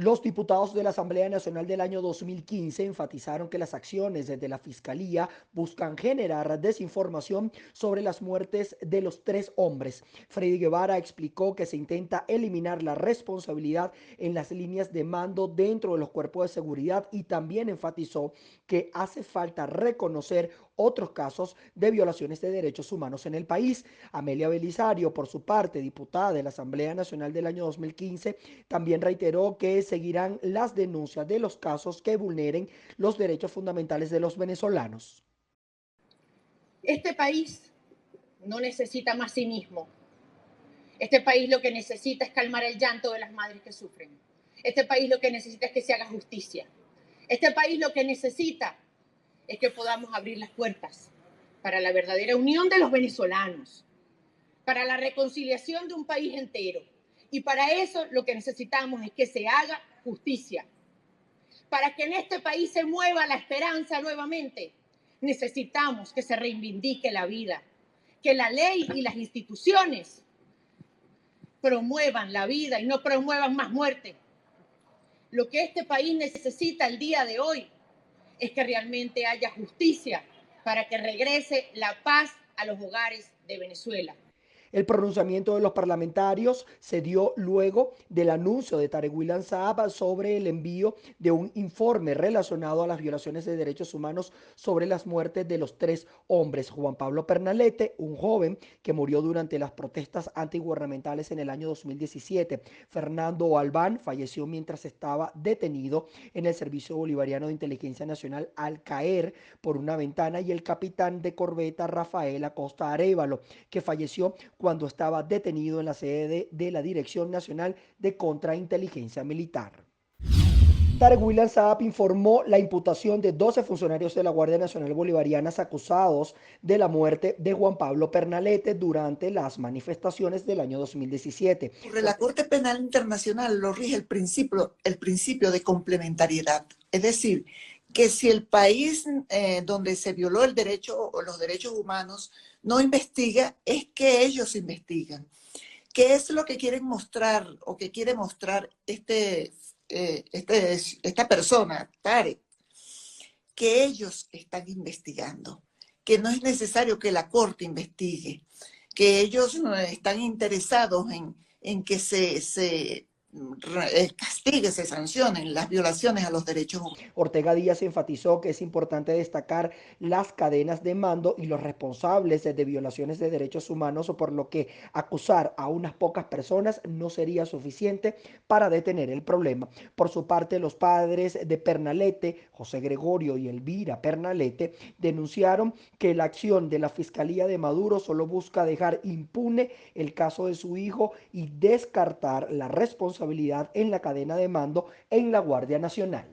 Los diputados de la Asamblea Nacional del año 2015 enfatizaron que las acciones desde la Fiscalía buscan generar desinformación sobre las muertes de los tres hombres. Freddy Guevara explicó que se intenta eliminar la responsabilidad en las líneas de mando dentro de los cuerpos de seguridad y también enfatizó que hace falta reconocer otros casos de violaciones de derechos humanos en el país. Amelia Belisario, por su parte, diputada de la Asamblea Nacional del año 2015, también reiteró que seguirán las denuncias de los casos que vulneren los derechos fundamentales de los venezolanos. Este país no necesita más cinismo. Este país lo que necesita es calmar el llanto de las madres que sufren. Este país lo que necesita es que se haga justicia. Este país lo que necesita es que podamos abrir las puertas para la verdadera unión de los venezolanos, para la reconciliación de un país entero. Y para eso lo que necesitamos es que se haga justicia. Para que en este país se mueva la esperanza nuevamente, necesitamos que se reivindique la vida, que la ley y las instituciones promuevan la vida y no promuevan más muerte. Lo que este país necesita el día de hoy es que realmente haya justicia para que regrese la paz a los hogares de Venezuela. El pronunciamiento de los parlamentarios se dio luego del anuncio de Tarek William Saab sobre el envío de un informe relacionado a las violaciones de derechos humanos sobre las muertes de los tres hombres. Juan Pablo Pernalete, un joven que murió durante las protestas antigubernamentales en el año 2017. Fernando Albán falleció mientras estaba detenido en el Servicio Bolivariano de Inteligencia Nacional al caer por una ventana, y el capitán de corbeta Rafael Acosta Arévalo, que falleció cuando estaba detenido en la sede de la Dirección Nacional de Contrainteligencia Militar. Tarek William Saab informó la imputación de 12 funcionarios de la Guardia Nacional Bolivariana acusados de la muerte de Juan Pablo Pernalete durante las manifestaciones del año 2017. La Corte Penal Internacional lo rige el principio de complementariedad. Es decir, que si el país donde se violó el derecho o los derechos humanos no investiga, es que ellos investigan. ¿Qué es lo que quieren mostrar o que quiere mostrar esta persona, Tarek? Que ellos están investigando, que no es necesario que la Corte investigue, que ellos están interesados en que se castigue, se sancionen las violaciones a los derechos humanos. Ortega Díaz enfatizó que es importante destacar las cadenas de mando y los responsables de violaciones de derechos humanos, por lo que acusar a unas pocas personas no sería suficiente para detener el problema. Por su parte, los padres de Pernalete, José Gregorio y Elvira Pernalete, denunciaron que la acción de la Fiscalía de Maduro solo busca dejar impune el caso de su hijo y descartar la responsabilidad en la cadena de mando en la Guardia Nacional.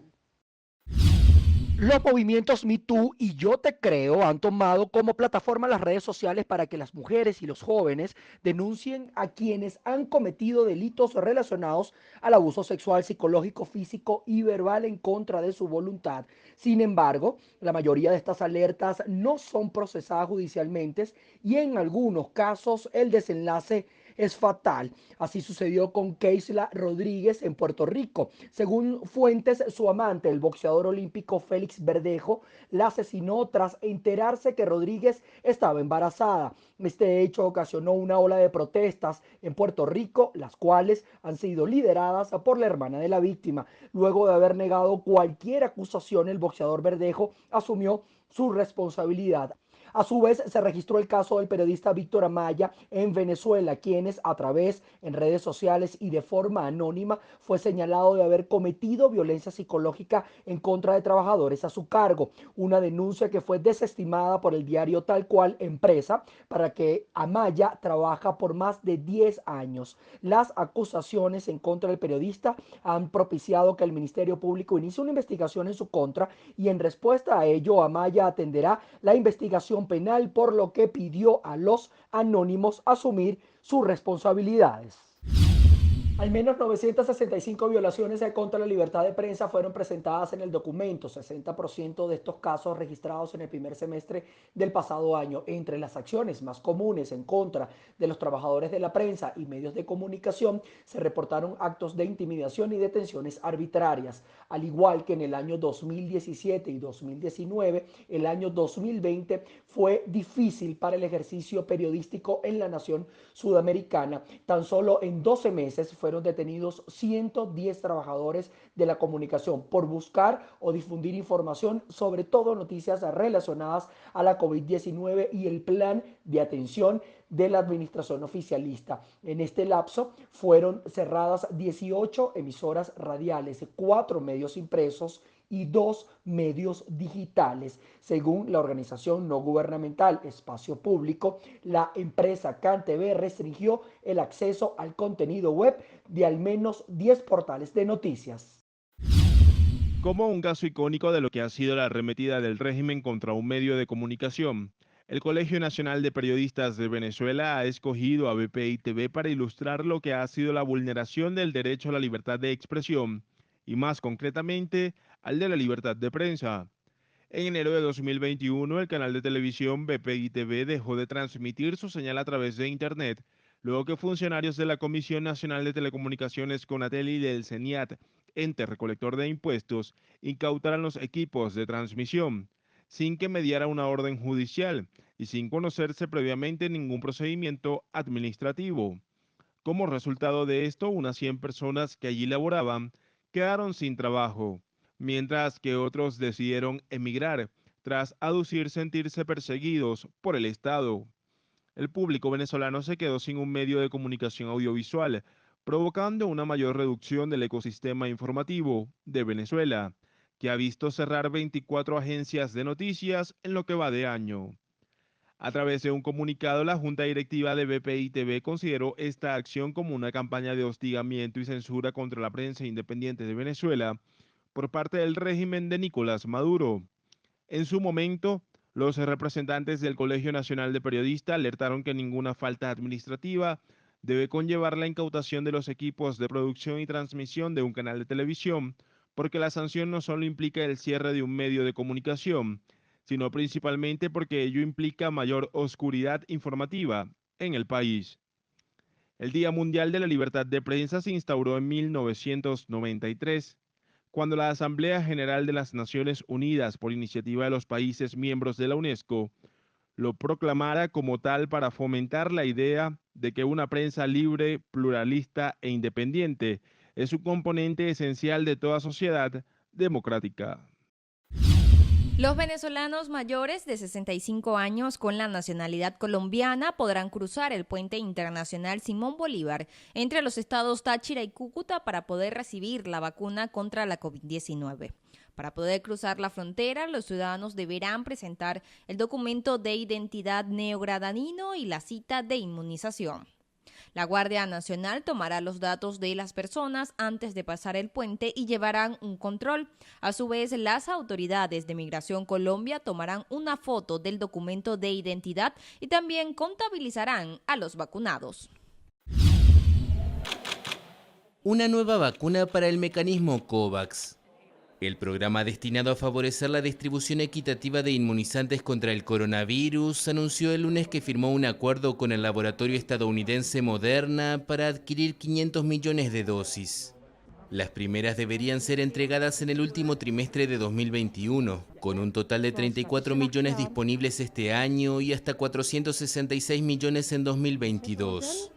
Los movimientos Me Too y Yo Te Creo han tomado como plataforma las redes sociales para que las mujeres y los jóvenes denuncien a quienes han cometido delitos relacionados al abuso sexual, psicológico, físico y verbal en contra de su voluntad. Sin embargo, la mayoría de estas alertas no son procesadas judicialmente y en algunos casos el desenlace es fatal. Así sucedió con Keisla Rodríguez en Puerto Rico. Según fuentes, su amante, el boxeador olímpico Félix Verdejo, la asesinó tras enterarse que Rodríguez estaba embarazada. Este hecho ocasionó una ola de protestas en Puerto Rico, las cuales han sido lideradas por la hermana de la víctima. Luego de haber negado cualquier acusación, el boxeador Verdejo asumió su responsabilidad. A su vez, se registró el caso del periodista Víctor Amaya en Venezuela, quienes a través en redes sociales y de forma anónima fue señalado de haber cometido violencia psicológica en contra de trabajadores a su cargo. Una denuncia que fue desestimada por el diario Tal Cual Empresa, para que Amaya trabaja por más de 10 años. Las acusaciones en contra del periodista han propiciado que el Ministerio Público inicie una investigación en su contra, y en respuesta a ello Amaya atenderá la investigación penal, por lo que pidió a los anónimos asumir sus responsabilidades. Al menos 965 violaciones contra la libertad de prensa fueron presentadas en el documento, 60% de estos casos registrados en el primer semestre del pasado año. Entre las acciones más comunes en contra de los trabajadores de la prensa y medios de comunicación se reportaron actos de intimidación y detenciones arbitrarias. Al igual que en el año 2017 y 2019, el año 2020 fue difícil para el ejercicio periodístico en la nación sudamericana. Tan solo en 12 meses fueron detenidos 110 trabajadores de la comunicación por buscar o difundir información, sobre todo noticias relacionadas a la COVID-19 y el plan de atención de la administración oficialista. En este lapso fueron cerradas 18 emisoras radiales, 4 medios impresos y 2 medios digitales. Según la organización no gubernamental Espacio Público, la empresa CanTV restringió el acceso al contenido web de al menos 10 portales de noticias. Como un caso icónico de lo que ha sido la arremetida del régimen contra un medio de comunicación, el Colegio Nacional de Periodistas de Venezuela ha escogido a BPI-TV para ilustrar lo que ha sido la vulneración del derecho a la libertad de expresión y más concretamente al de la libertad de prensa. En enero de 2021, el canal de televisión BPI-TV dejó de transmitir su señal a través de Internet, luego que funcionarios de la Comisión Nacional de Telecomunicaciones Conatel y del CENIAT, ente recolector de impuestos, incautaran los equipos de transmisión, sin que mediara una orden judicial y sin conocerse previamente ningún procedimiento administrativo. Como resultado de esto, unas 100 personas que allí laboraban quedaron sin trabajo, mientras que otros decidieron emigrar tras aducir sentirse perseguidos por el Estado. El público venezolano se quedó sin un medio de comunicación audiovisual, provocando una mayor reducción del ecosistema informativo de Venezuela, que ha visto cerrar 24 agencias de noticias en lo que va de año. A través de un comunicado, la Junta Directiva de BPI-TV consideró esta acción como una campaña de hostigamiento y censura contra la prensa independiente de Venezuela por parte del régimen de Nicolás Maduro. En su momento, los representantes del Colegio Nacional de Periodistas alertaron que ninguna falta administrativa debe conllevar la incautación de los equipos de producción y transmisión de un canal de televisión, porque la sanción no solo implica el cierre de un medio de comunicación, sino principalmente porque ello implica mayor oscuridad informativa en el país. El Día Mundial de la Libertad de Prensa se instauró en 1993, cuando la Asamblea General de las Naciones Unidas, por iniciativa de los países miembros de la UNESCO, lo proclamara como tal para fomentar la idea de que una prensa libre, pluralista e independiente es un componente esencial de toda sociedad democrática. Los venezolanos mayores de 65 años con la nacionalidad colombiana podrán cruzar el puente internacional Simón Bolívar entre los estados Táchira y Cúcuta para poder recibir la vacuna contra la COVID-19. Para poder cruzar la frontera, los ciudadanos deberán presentar el documento de identidad neogradanino y la cita de inmunización. La Guardia Nacional tomará los datos de las personas antes de pasar el puente y llevarán un control. A su vez, las autoridades de Migración Colombia tomarán una foto del documento de identidad y también contabilizarán a los vacunados. Una nueva vacuna para el mecanismo COVAX. El programa destinado a favorecer la distribución equitativa de inmunizantes contra el coronavirus anunció el lunes que firmó un acuerdo con el laboratorio estadounidense Moderna para adquirir 500 millones de dosis. Las primeras deberían ser entregadas en el último trimestre de 2021, con un total de 34 millones disponibles este año y hasta 466 millones en 2022.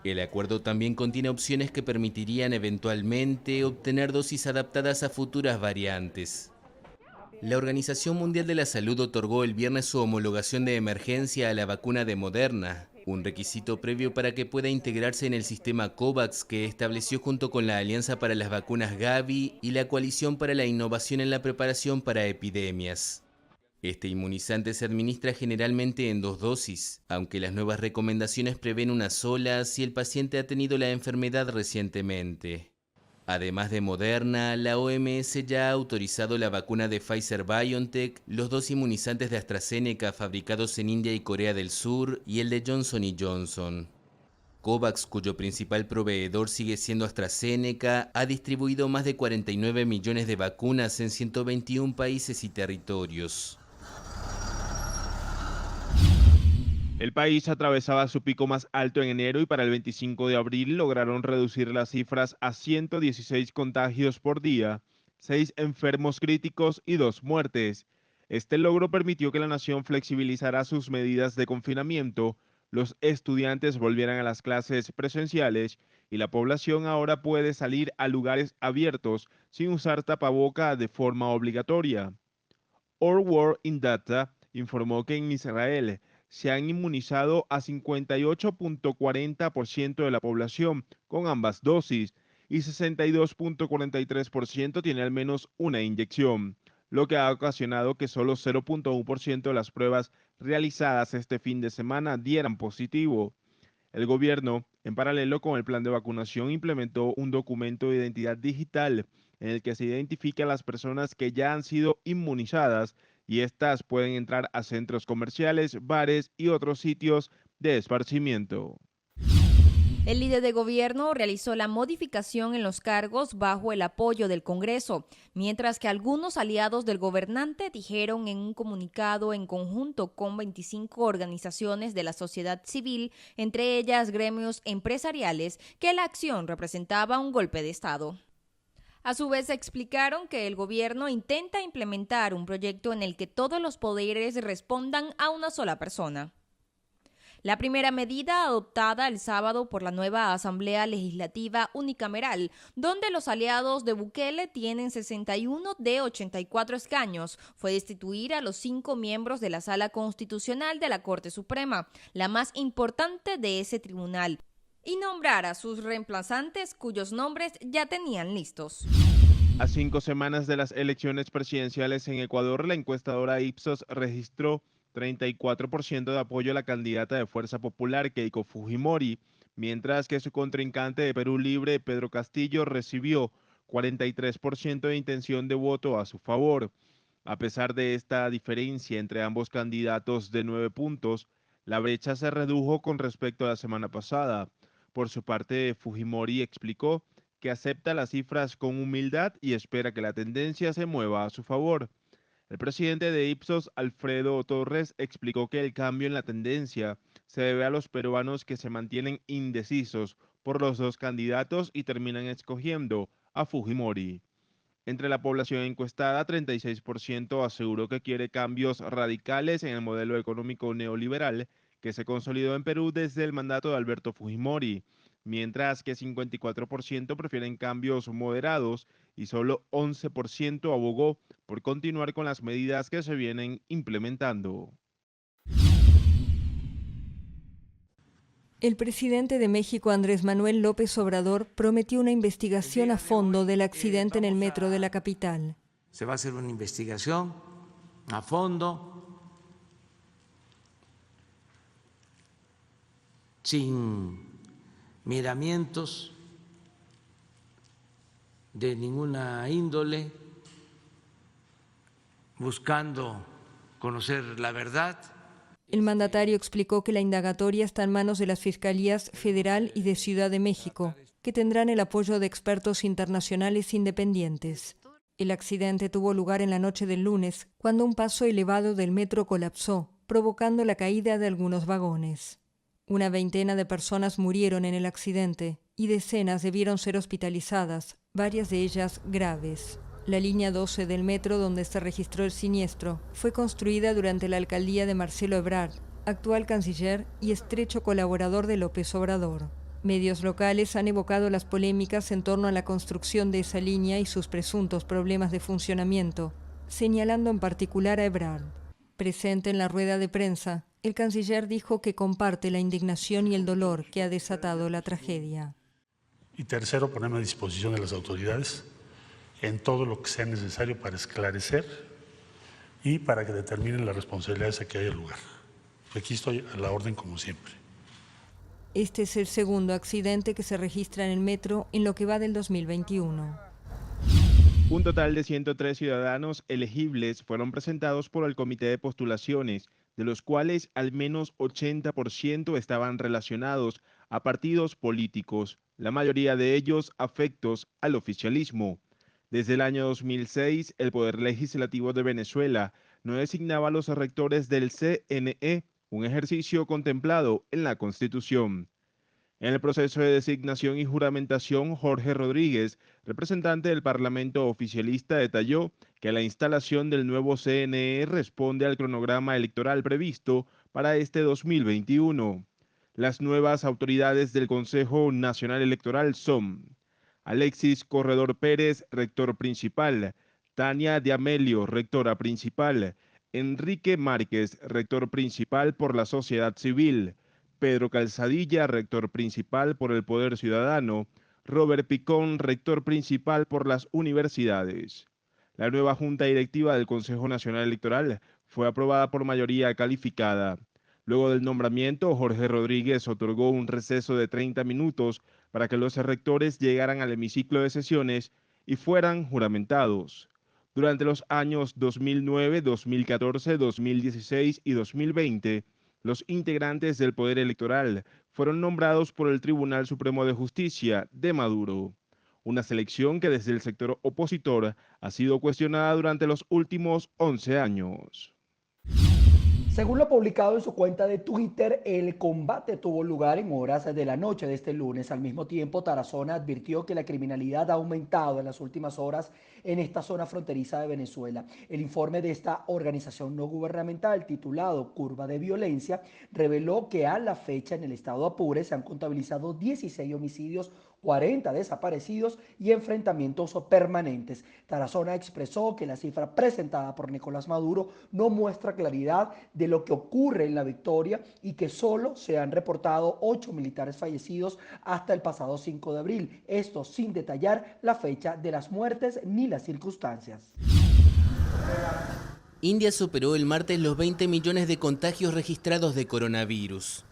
El acuerdo también contiene opciones que permitirían eventualmente obtener dosis adaptadas a futuras variantes. La Organización Mundial de la Salud otorgó el viernes su homologación de emergencia a la vacuna de Moderna, un requisito previo para que pueda integrarse en el sistema COVAX que estableció junto con la Alianza para las Vacunas Gavi y la Coalición para la Innovación en la Preparación para Epidemias. Este inmunizante se administra generalmente en 2 dosis, aunque las nuevas recomendaciones prevén una sola si el paciente ha tenido la enfermedad recientemente. Además de Moderna, la OMS ya ha autorizado la vacuna de Pfizer-BioNTech, los 2 inmunizantes de AstraZeneca fabricados en India y Corea del Sur y el de Johnson & Johnson. COVAX, cuyo principal proveedor sigue siendo AstraZeneca, ha distribuido más de 49 millones de vacunas en 121 países y territorios. El país atravesaba su pico más alto en enero y para el 25 de abril lograron reducir las cifras a 116 contagios por día, 6 enfermos críticos y 2 muertes. Este logro permitió que la nación flexibilizara sus medidas de confinamiento, los estudiantes volvieran a las clases presenciales y la población ahora puede salir a lugares abiertos sin usar tapaboca de forma obligatoria. Our World in Data informó que en Israel se han inmunizado a 58.40% de la población con ambas dosis y 62.43% tiene al menos una inyección, lo que ha ocasionado que solo 0.1% de las pruebas realizadas este fin de semana dieran positivo. El gobierno, en paralelo con el plan de vacunación, implementó un documento de identidad digital en el que se identifica a las personas que ya han sido inmunizadas y estas pueden entrar a centros comerciales, bares y otros sitios de esparcimiento. El líder de gobierno realizó la modificación en los cargos bajo el apoyo del Congreso, mientras que algunos aliados del gobernante dijeron en un comunicado en conjunto con 25 organizaciones de la sociedad civil, entre ellas gremios empresariales, que la acción representaba un golpe de Estado. A su vez explicaron que el gobierno intenta implementar un proyecto en el que todos los poderes respondan a una sola persona. La primera medida adoptada el sábado por la nueva Asamblea Legislativa Unicameral, donde los aliados de Bukele tienen 61 de 84 escaños, fue destituir a los 5 miembros de la Sala Constitucional de la Corte Suprema, la más importante de ese tribunal, y nombrar a sus reemplazantes cuyos nombres ya tenían listos. A 5 semanas de las elecciones presidenciales en Ecuador, la encuestadora Ipsos registró 34% de apoyo a la candidata de Fuerza Popular, Keiko Fujimori, mientras que su contrincante de Perú Libre, Pedro Castillo, recibió 43% de intención de voto a su favor. A pesar de esta diferencia entre ambos candidatos de 9 puntos, la brecha se redujo con respecto a la semana pasada. Por su parte, Fujimori explicó que acepta las cifras con humildad y espera que la tendencia se mueva a su favor. El presidente de Ipsos, Alfredo Torres, explicó que el cambio en la tendencia se debe a los peruanos que se mantienen indecisos por los dos candidatos y terminan escogiendo a Fujimori. Entre la población encuestada, 36% aseguró que quiere cambios radicales en el modelo económico neoliberal que se consolidó en Perú desde el mandato de Alberto Fujimori, mientras que 54% prefieren cambios moderados y solo 11% abogó por continuar con las medidas que se vienen implementando. El presidente de México, Andrés Manuel López Obrador, prometió una investigación a fondo del accidente en el metro de la capital. Se va a hacer una investigación a fondo, sin miramientos de ninguna índole, buscando conocer la verdad. El mandatario explicó que la indagatoria está en manos de las Fiscalías Federal y de Ciudad de México, que tendrán el apoyo de expertos internacionales independientes. El accidente tuvo lugar en la noche del lunes, cuando un paso elevado del metro colapsó, provocando la caída de algunos vagones. Una veintena de personas murieron en el accidente y decenas debieron ser hospitalizadas, varias de ellas graves. La línea 12 del metro donde se registró el siniestro fue construida durante la alcaldía de Marcelo Ebrard, actual canciller y estrecho colaborador de López Obrador. Medios locales han evocado las polémicas en torno a la construcción de esa línea y sus presuntos problemas de funcionamiento, señalando en particular a Ebrard. Presente en la rueda de prensa, el canciller dijo que comparte la indignación y el dolor que ha desatado la tragedia. Y tercero, ponerme a disposición de las autoridades en todo lo que sea necesario para esclarecer y para que determinen las responsabilidades a que haya lugar. Aquí estoy a la orden como siempre. Este es el segundo accidente que se registra en el metro en lo que va del 2021. Un total de 103 ciudadanos elegibles fueron presentados por el Comité de Postulaciones de los cuales al menos 80% estaban relacionados a partidos políticos, la mayoría de ellos afectos al oficialismo. Desde el año 2006, el Poder Legislativo de Venezuela no designaba a los rectores del CNE, un ejercicio contemplado en la Constitución. En el proceso de designación y juramentación, Jorge Rodríguez, representante del Parlamento oficialista, detalló que la instalación del nuevo CNE responde al cronograma electoral previsto para este 2021. Las nuevas autoridades del Consejo Nacional Electoral son Alexis Corredor Pérez, rector principal; Tania de Amelio, rectora principal; Enrique Márquez, rector principal por la sociedad civil; Pedro Calzadilla, rector principal por el Poder Ciudadano; Robert Picón, rector principal por las universidades. La nueva Junta Directiva del Consejo Nacional Electoral fue aprobada por mayoría calificada. Luego del nombramiento, Jorge Rodríguez otorgó un receso de 30 minutos para que los rectores llegaran al hemiciclo de sesiones y fueran juramentados. Durante los años 2009, 2014, 2016 y 2020, los integrantes del Poder Electoral fueron nombrados por el Tribunal Supremo de Justicia de Maduro, una selección que desde el sector opositor ha sido cuestionada durante los últimos 11 años. Según lo publicado en su cuenta de Twitter, el combate tuvo lugar en horas de la noche de este lunes. Al mismo tiempo, Tarazona advirtió que la criminalidad ha aumentado en las últimas horas en esta zona fronteriza de Venezuela. El informe de esta organización no gubernamental, titulado Curva de Violencia, reveló que a la fecha en el estado Apure se han contabilizado 16 homicidios, 40 desaparecidos y enfrentamientos permanentes. Tarazona expresó que la cifra presentada por Nicolás Maduro no muestra claridad de lo que ocurre en la victoria y que solo se han reportado 8 militares fallecidos hasta el pasado 5 de abril, esto sin detallar la fecha de las muertes ni las circunstancias. India superó el martes los 20 millones de contagios registrados de coronavirus.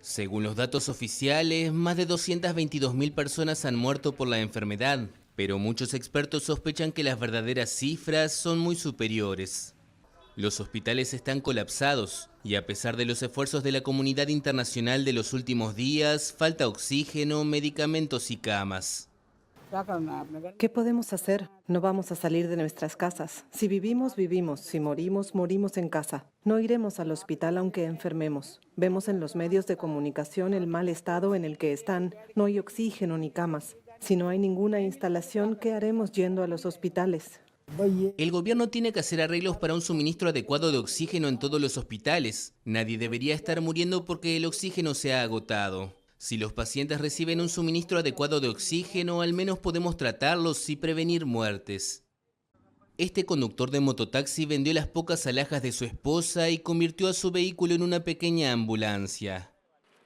Según los datos oficiales, más de 222.000 personas han muerto por la enfermedad, pero muchos expertos sospechan que las verdaderas cifras son muy superiores. Los hospitales están colapsados y a pesar de los esfuerzos de la comunidad internacional de los últimos días, falta oxígeno, medicamentos y camas. ¿Qué podemos hacer? No vamos a salir de nuestras casas. Si vivimos, vivimos. Si morimos, morimos en casa. No iremos al hospital aunque enfermemos. Vemos en los medios de comunicación el mal estado en el que están. No hay oxígeno ni camas. Si no hay ninguna instalación, ¿qué haremos yendo a los hospitales? El gobierno tiene que hacer arreglos para un suministro adecuado de oxígeno en todos los hospitales. Nadie debería estar muriendo porque el oxígeno se ha agotado. Si los pacientes reciben un suministro adecuado de oxígeno, al menos podemos tratarlos y prevenir muertes. Este conductor de mototaxi vendió las pocas alhajas de su esposa y convirtió a su vehículo en una pequeña ambulancia.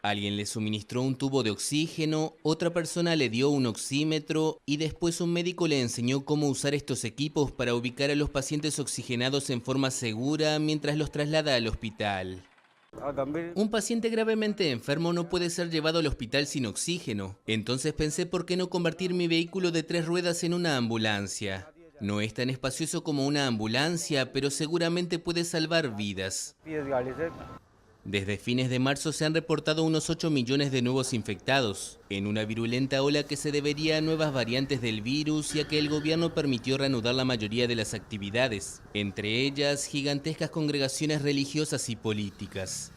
Alguien le suministró un tubo de oxígeno, otra persona le dio un oxímetro y después un médico le enseñó cómo usar estos equipos para ubicar a los pacientes oxigenados en forma segura mientras los traslada al hospital. Un paciente gravemente enfermo no puede ser llevado al hospital sin oxígeno. Entonces pensé por qué no convertir mi vehículo de 3 ruedas en una ambulancia. No es tan espacioso como una ambulancia, pero seguramente puede salvar vidas. Desde fines de marzo se han reportado unos 8 millones de nuevos infectados, en una virulenta ola que se debería a nuevas variantes del virus y a que el gobierno permitió reanudar la mayoría de las actividades, entre ellas gigantescas congregaciones religiosas y políticas.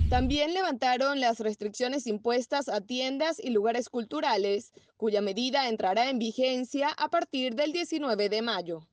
También levantaron las restricciones impuestas a tiendas y lugares culturales, cuya medida entrará en vigencia a partir del 19 de mayo.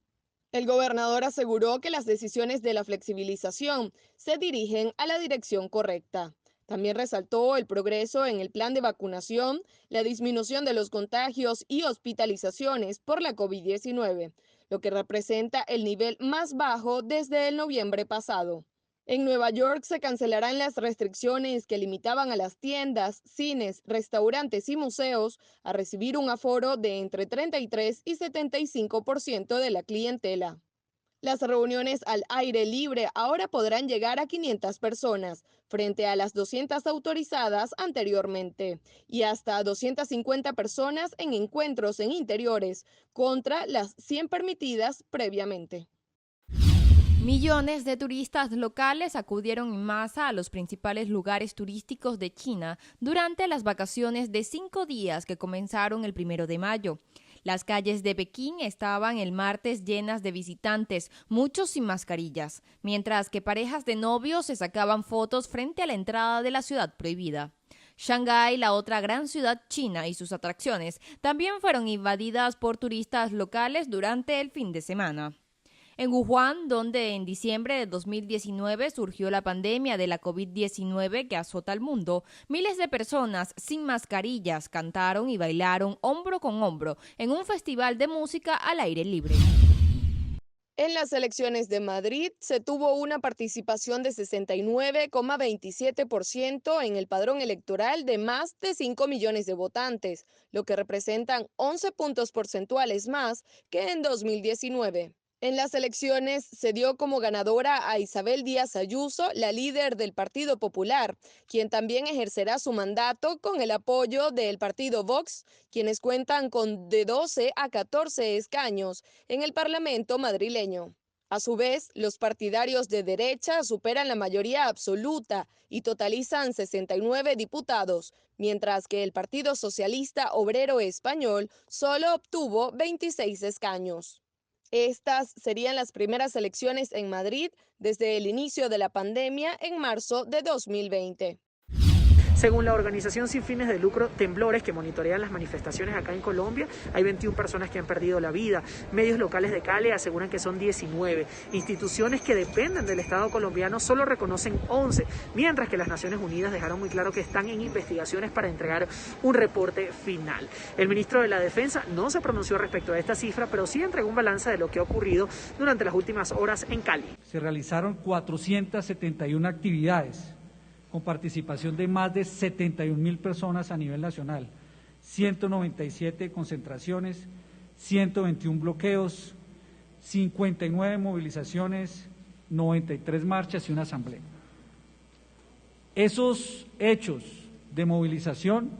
El gobernador aseguró que las decisiones de la flexibilización se dirigen a la dirección correcta. También resaltó el progreso en el plan de vacunación, la disminución de los contagios y hospitalizaciones por la COVID-19, lo que representa el nivel más bajo desde el noviembre pasado. En Nueva York se cancelarán las restricciones que limitaban a las tiendas, cines, restaurantes y museos a recibir un aforo de entre 33 y 75% de la clientela. Las reuniones al aire libre ahora podrán llegar a 500 personas, frente a las 200 autorizadas anteriormente, y hasta 250 personas en encuentros en interiores, contra las 100 permitidas previamente. Millones de turistas locales acudieron en masa a los principales lugares turísticos de China durante las vacaciones de 5 días que comenzaron el 1 de mayo. Las calles de Pekín estaban el martes llenas de visitantes, muchos sin mascarillas, mientras que parejas de novios se sacaban fotos frente a la entrada de la ciudad prohibida. Shanghái, la otra gran ciudad china, y sus atracciones también fueron invadidas por turistas locales durante el fin de semana. En Wuhan, donde en diciembre de 2019 surgió la pandemia de la COVID-19 que azota al mundo, miles de personas sin mascarillas cantaron y bailaron hombro con hombro en un festival de música al aire libre. En las elecciones de Madrid se tuvo una participación de 69,27% en el padrón electoral de más de 5 millones de votantes, lo que representan 11 puntos porcentuales más que en 2019. En las elecciones se dio como ganadora a Isabel Díaz Ayuso, la líder del Partido Popular, quien también ejercerá su mandato con el apoyo del partido Vox, quienes cuentan con de 12 a 14 escaños en el Parlamento madrileño. A su vez, los partidarios de derecha superan la mayoría absoluta y totalizan 69 diputados, mientras que el Partido Socialista Obrero Español solo obtuvo 26 escaños. Estas serían las primeras elecciones en Madrid desde el inicio de la pandemia en marzo de 2020. Según la organización sin fines de lucro Temblores, que monitorean las manifestaciones acá en Colombia, hay 21 personas que han perdido la vida. Medios locales de Cali aseguran que son 19. Instituciones que dependen del Estado colombiano solo reconocen 11, mientras que las Naciones Unidas dejaron muy claro que están en investigaciones para entregar un reporte final. El ministro de la Defensa no se pronunció respecto a esta cifra, pero sí entregó un balance de lo que ha ocurrido durante las últimas horas en Cali. Se realizaron 471 actividades con participación de más de 71.000 personas a nivel nacional, 197 concentraciones, 121 bloqueos, 59 movilizaciones, 93 marchas y una asamblea. Esos hechos de movilización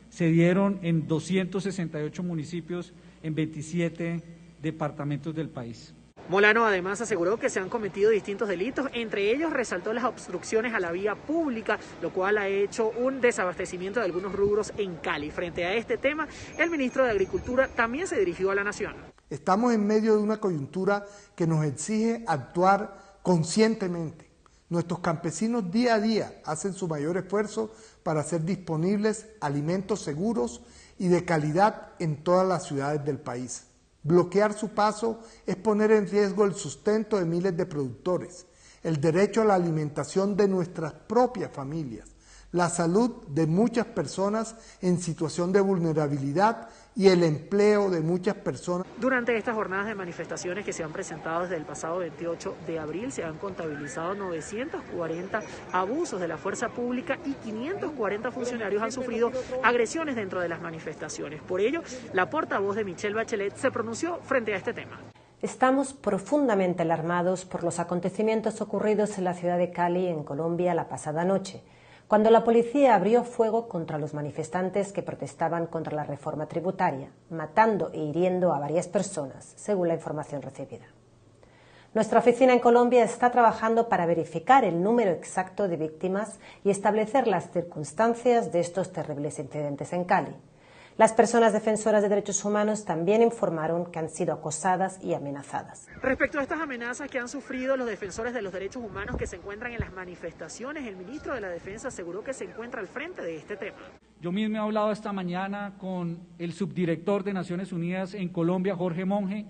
se dieron en 268 municipios en 27 departamentos del país. Molano además aseguró que se han cometido distintos delitos, entre ellos resaltó las obstrucciones a la vía pública, lo cual ha hecho un desabastecimiento de algunos rubros en Cali. Frente a este tema, el ministro de Agricultura también se dirigió a la nación. Estamos en medio de una coyuntura que nos exige actuar conscientemente. Nuestros campesinos día a día hacen su mayor esfuerzo para hacer disponibles alimentos seguros y de calidad en todas las ciudades del país. Bloquear su paso es poner en riesgo el sustento de miles de productores, el derecho a la alimentación de nuestras propias familias, la salud de muchas personas en situación de vulnerabilidad y el empleo de muchas personas. Durante estas jornadas de manifestaciones que se han presentado desde el pasado 28 de abril, se han contabilizado 940 abusos de la fuerza pública y 540 funcionarios han sufrido agresiones dentro de las manifestaciones. Por ello, la portavoz de Michelle Bachelet se pronunció frente a este tema. Estamos profundamente alarmados por los acontecimientos ocurridos en la ciudad de Cali, en Colombia, la pasada noche, cuando la policía abrió fuego contra los manifestantes que protestaban contra la reforma tributaria, matando e hiriendo a varias personas, según la información recibida. Nuestra oficina en Colombia está trabajando para verificar el número exacto de víctimas y establecer las circunstancias de estos terribles incidentes en Cali. Las personas defensoras de derechos humanos también informaron que han sido acosadas y amenazadas. Respecto a estas amenazas que han sufrido los defensores de los derechos humanos que se encuentran en las manifestaciones, el ministro de la Defensa aseguró que se encuentra al frente de este tema. Yo mismo he hablado esta mañana con el subdirector de Naciones Unidas en Colombia, Jorge Monge,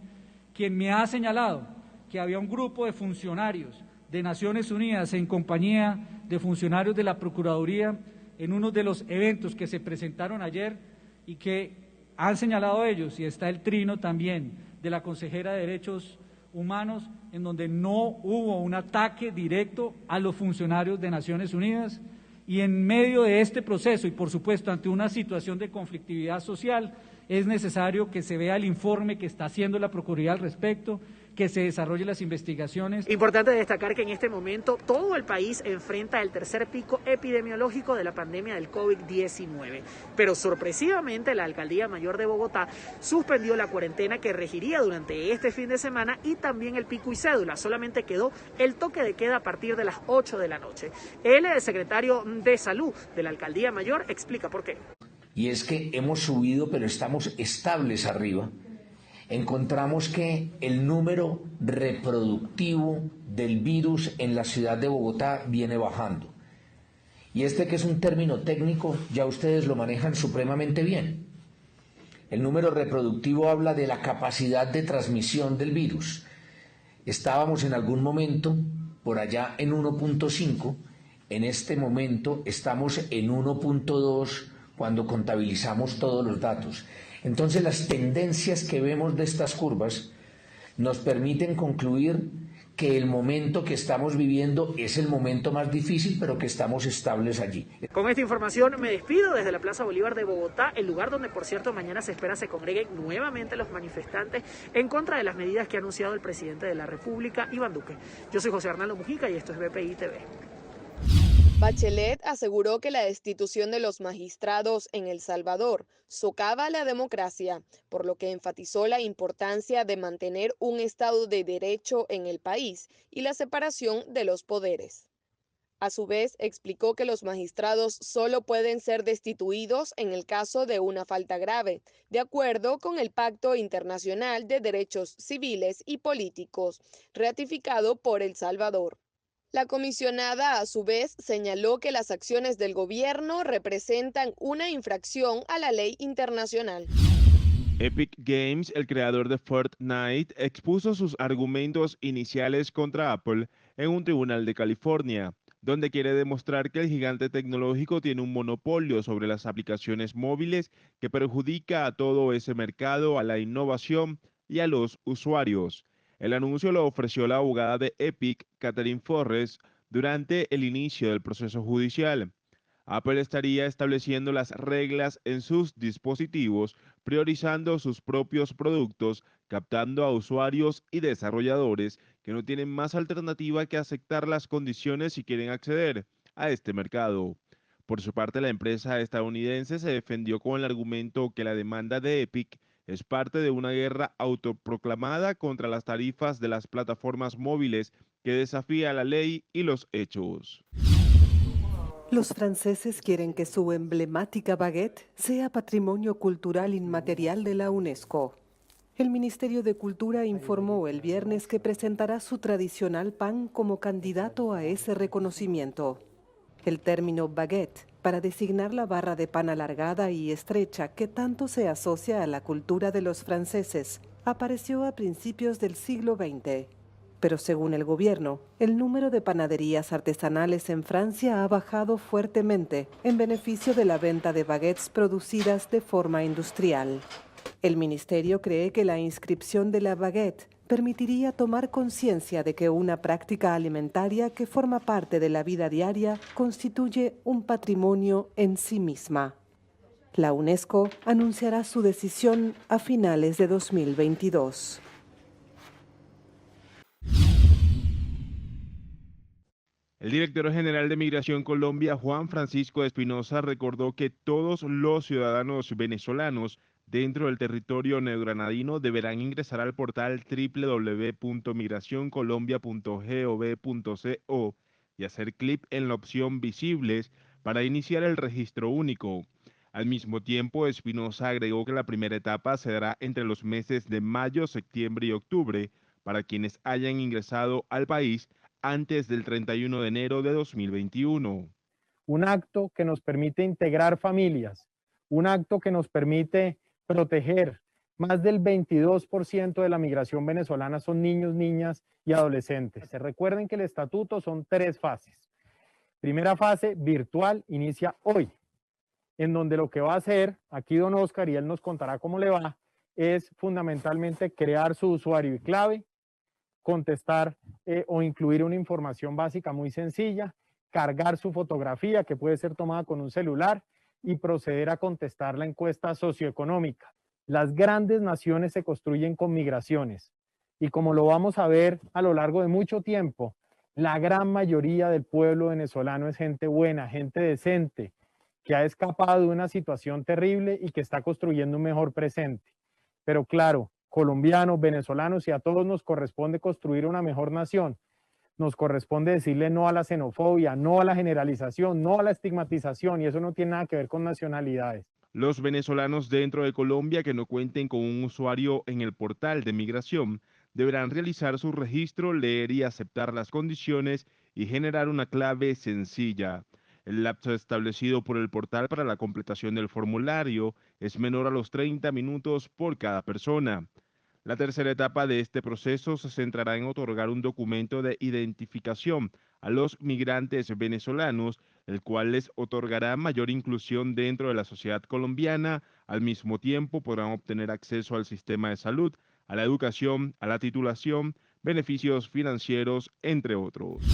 quien me ha señalado que había un grupo de funcionarios de Naciones Unidas en compañía de funcionarios de la Procuraduría en uno de los eventos que se presentaron ayer y que han señalado ellos, y está el trino también de la consejera de Derechos Humanos, en donde no hubo un ataque directo a los funcionarios de Naciones Unidas, y en medio de este proceso, y por supuesto ante una situación de conflictividad social, es necesario que se vea el informe que está haciendo la Procuraduría al respecto, que se desarrollen las investigaciones. Importante destacar que en este momento todo el país enfrenta el tercer pico epidemiológico de la pandemia del COVID-19. Pero sorpresivamente la Alcaldía Mayor de Bogotá suspendió la cuarentena que regiría durante este fin de semana y también el pico y cédula. Solamente quedó el toque de queda a partir de las 8 de la noche. El secretario de Salud de la Alcaldía Mayor explica por qué. Y es que hemos subido, pero estamos estables arriba. Encontramos que el número reproductivo del virus en la ciudad de Bogotá viene bajando. Y este, que es un término técnico, ya ustedes lo manejan supremamente bien. El número reproductivo habla de la capacidad de transmisión del virus. Estábamos en algún momento por allá en 1.5, en este momento estamos en 1.2 cuando contabilizamos todos los datos. Entonces las tendencias que vemos de estas curvas nos permiten concluir que el momento que estamos viviendo es el momento más difícil, pero que estamos estables allí. Con esta información me despido desde la Plaza Bolívar de Bogotá, el lugar donde, por cierto, mañana se espera se congreguen nuevamente los manifestantes en contra de las medidas que ha anunciado el presidente de la República, Iván Duque. Yo soy José Arnaldo Mujica y esto es BPI TV. Bachelet aseguró que la destitución de los magistrados en El Salvador socava la democracia, por lo que enfatizó la importancia de mantener un Estado de Derecho en el país y la separación de los poderes. A su vez, explicó que los magistrados solo pueden ser destituidos en el caso de una falta grave, de acuerdo con el Pacto Internacional de Derechos Civiles y Políticos, ratificado por El Salvador. La comisionada, a su vez, señaló que las acciones del gobierno representan una infracción a la ley internacional. Epic Games, el creador de Fortnite, expuso sus argumentos iniciales contra Apple en un tribunal de California, donde quiere demostrar que el gigante tecnológico tiene un monopolio sobre las aplicaciones móviles que perjudica a todo ese mercado, a la innovación y a los usuarios. El anuncio lo ofreció la abogada de Epic, Catherine Forrest, durante el inicio del proceso judicial. Apple estaría estableciendo las reglas en sus dispositivos, priorizando sus propios productos, captando a usuarios y desarrolladores que no tienen más alternativa que aceptar las condiciones si quieren acceder a este mercado. Por su parte, la empresa estadounidense se defendió con el argumento que la demanda de Epic es parte de una guerra autoproclamada contra las tarifas de las plataformas móviles que desafía la ley y los hechos. Los franceses quieren que su emblemática baguette sea patrimonio cultural inmaterial de la UNESCO. El Ministerio de Cultura informó el viernes que presentará su tradicional pan como candidato a ese reconocimiento. El término baguette, para designar la barra de pan alargada y estrecha que tanto se asocia a la cultura de los franceses, apareció a principios del siglo XX. Pero según el gobierno, el número de panaderías artesanales en Francia ha bajado fuertemente en beneficio de la venta de baguettes producidas de forma industrial. El ministerio cree que la inscripción de la baguette permitiría tomar conciencia de que una práctica alimentaria que forma parte de la vida diaria constituye un patrimonio en sí misma. La UNESCO anunciará su decisión a finales de 2022. El director general de Migración Colombia, Juan Francisco Espinosa, recordó que todos los ciudadanos venezolanos dentro del territorio neogranadino deberán ingresar al portal www.migracioncolombia.gov.co y hacer clic en la opción Visibles para iniciar el registro único. Al mismo tiempo, Espinosa agregó que la primera etapa se dará entre los meses de mayo, septiembre y octubre para quienes hayan ingresado al país antes del 31 de enero de 2021. Un acto que nos permite integrar familias, un acto que nos permite proteger. Más del 22% de la migración venezolana son niños, niñas y adolescentes. Recuerden que el estatuto son 3 fases. Primera fase, virtual, inicia hoy, en donde lo que va a hacer, aquí don Oscar y él nos contará cómo le va, es fundamentalmente crear su usuario y clave, contestar o incluir una información básica muy sencilla, cargar su fotografía que puede ser tomada con un celular y proceder a contestar la encuesta socioeconómica. Las grandes naciones se construyen con migraciones. Y como lo vamos a ver a lo largo de mucho tiempo, la gran mayoría del pueblo venezolano es gente buena, gente decente, que ha escapado de una situación terrible y que está construyendo un mejor presente. Pero claro, colombianos, venezolanos, y a todos nos corresponde construir una mejor nación. Nos corresponde decirle no a la xenofobia, no a la generalización, no a la estigmatización, y eso no tiene nada que ver con nacionalidades. Los venezolanos dentro de Colombia que no cuenten con un usuario en el portal de migración deberán realizar su registro, leer y aceptar las condiciones y generar una clave sencilla. El lapso establecido por el portal para la completación del formulario es menor a los 30 minutos por cada persona. La tercera etapa de este proceso se centrará en otorgar un documento de identificación a los migrantes venezolanos, el cual les otorgará mayor inclusión dentro de la sociedad colombiana. Al mismo tiempo podrán obtener acceso al sistema de salud, a la educación, a la titulación, beneficios financieros, entre otros.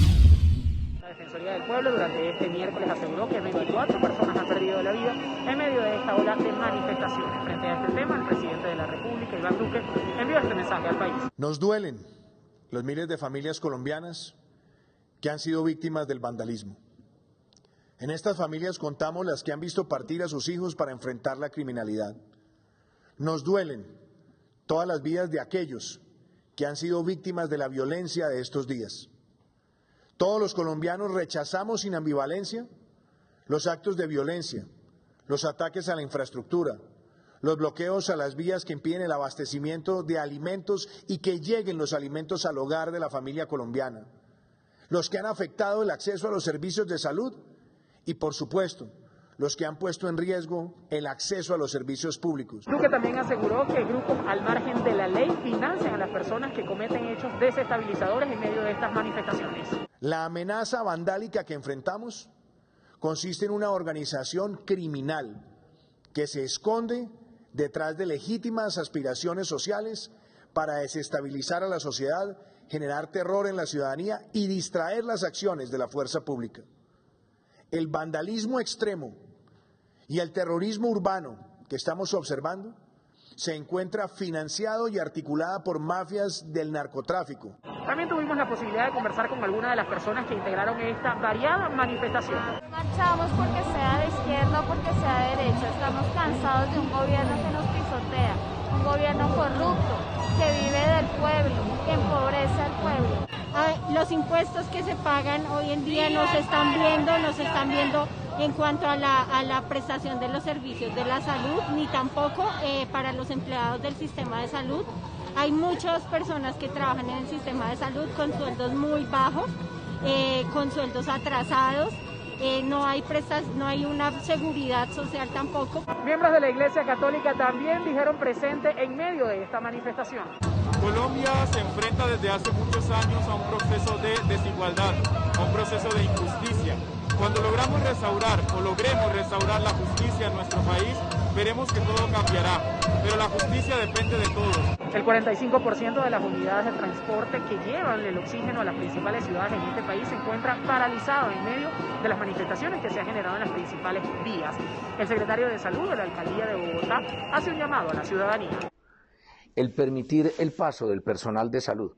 La Defensoría del Pueblo durante este miércoles aseguró que 24 personas han perdido la vida en medio de esta ola de manifestaciones. Frente a este tema, el presidente de la República, Iván Duque, envió este mensaje al país. Nos duelen los miles de familias colombianas que han sido víctimas del vandalismo. En estas familias contamos las que han visto partir a sus hijos para enfrentar la criminalidad. Nos duelen todas las vidas de aquellos que han sido víctimas de la violencia de estos días. Todos los colombianos rechazamos sin ambivalencia los actos de violencia, los ataques a la infraestructura, los bloqueos a las vías que impiden el abastecimiento de alimentos y que lleguen los alimentos al hogar de la familia colombiana, los que han afectado el acceso a los servicios de salud y, por supuesto, los que han puesto en riesgo el acceso a los servicios públicos. Duque también aseguró que grupos al margen de la ley financian a las personas que cometen hechos desestabilizadores en medio de estas manifestaciones. La amenaza vandálica que enfrentamos consiste en una organización criminal que se esconde detrás de legítimas aspiraciones sociales para desestabilizar a la sociedad, generar terror en la ciudadanía y distraer las acciones de la fuerza pública. El vandalismo extremo y el terrorismo urbano que estamos observando se encuentra financiado y articulada por mafias del narcotráfico. También tuvimos la posibilidad de conversar con algunas de las personas que integraron esta variada manifestación. Marchamos porque sea de izquierda o porque sea de derecha. Estamos cansados de un gobierno que nos pisotea, un gobierno corrupto, que vive del pueblo, que empobrece al pueblo. Los impuestos que se pagan hoy en día nos están viendo en cuanto a la prestación de los servicios de la salud, ni tampoco para los empleados del sistema de salud. Hay muchas personas que trabajan en el sistema de salud con sueldos muy bajos, con sueldos atrasados. No hay una seguridad social tampoco. Miembros de la Iglesia Católica también dijeron presente en medio de esta manifestación. Colombia se enfrenta desde hace muchos años a un proceso de desigualdad, a un proceso de injusticia. Cuando logremos restaurar la justicia en nuestro país, veremos que todo cambiará, pero la justicia depende de todos. El 45% de las unidades de transporte que llevan el oxígeno a las principales ciudades en este país se encuentra paralizado en medio de las manifestaciones que se han generado en las principales vías. El secretario de Salud de la Alcaldía de Bogotá hace un llamado a la ciudadanía. El permitir el paso del personal de salud,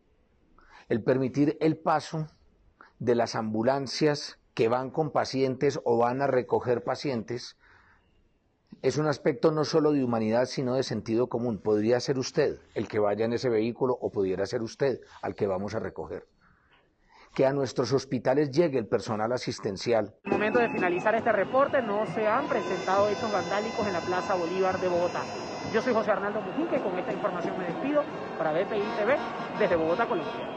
el permitir el paso de las ambulancias que van con pacientes o van a recoger pacientes, es un aspecto no solo de humanidad, sino de sentido común. Podría ser usted el que vaya en ese vehículo o pudiera ser usted al que vamos a recoger. Que a nuestros hospitales llegue el personal asistencial. Al momento de finalizar este reporte no se han presentado hechos vandálicos en la Plaza Bolívar de Bogotá. Yo soy José Arnaldo Mujica y con esta información me despido para BPI TV desde Bogotá, Colombia.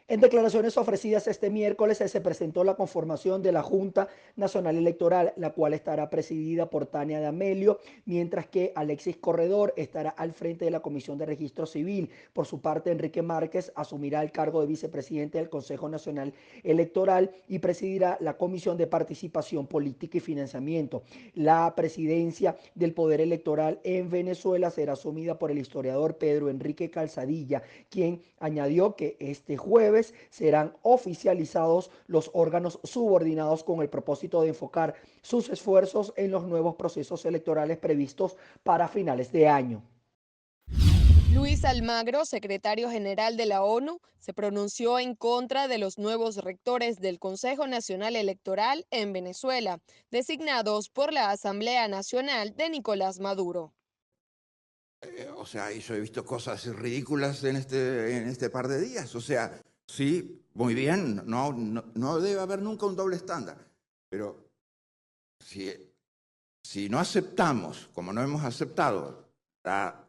En declaraciones ofrecidas este miércoles se presentó la conformación de la Junta Nacional Electoral, la cual estará presidida por Tania D'Amelio, mientras que Alexis Corredor estará al frente de la Comisión de Registro Civil. Por su parte, Enrique Márquez asumirá el cargo de vicepresidente del Consejo Nacional Electoral y presidirá la Comisión de Participación Política y Financiamiento. La presidencia del Poder Electoral en Venezuela será asumida por el historiador Pedro Enrique Calzadilla, quien añadió que este jueves serán oficializados los órganos subordinados con el propósito de enfocar sus esfuerzos en los nuevos procesos electorales previstos para finales de año. Luis Almagro, secretario general de la ONU, se pronunció en contra de los nuevos rectores del Consejo Nacional Electoral en Venezuela, designados por la Asamblea Nacional de Nicolás Maduro. O sea, yo he visto cosas ridículas en este par de días. O sea, sí, muy bien, no debe haber nunca un doble estándar. Pero si no aceptamos, como no hemos aceptado, la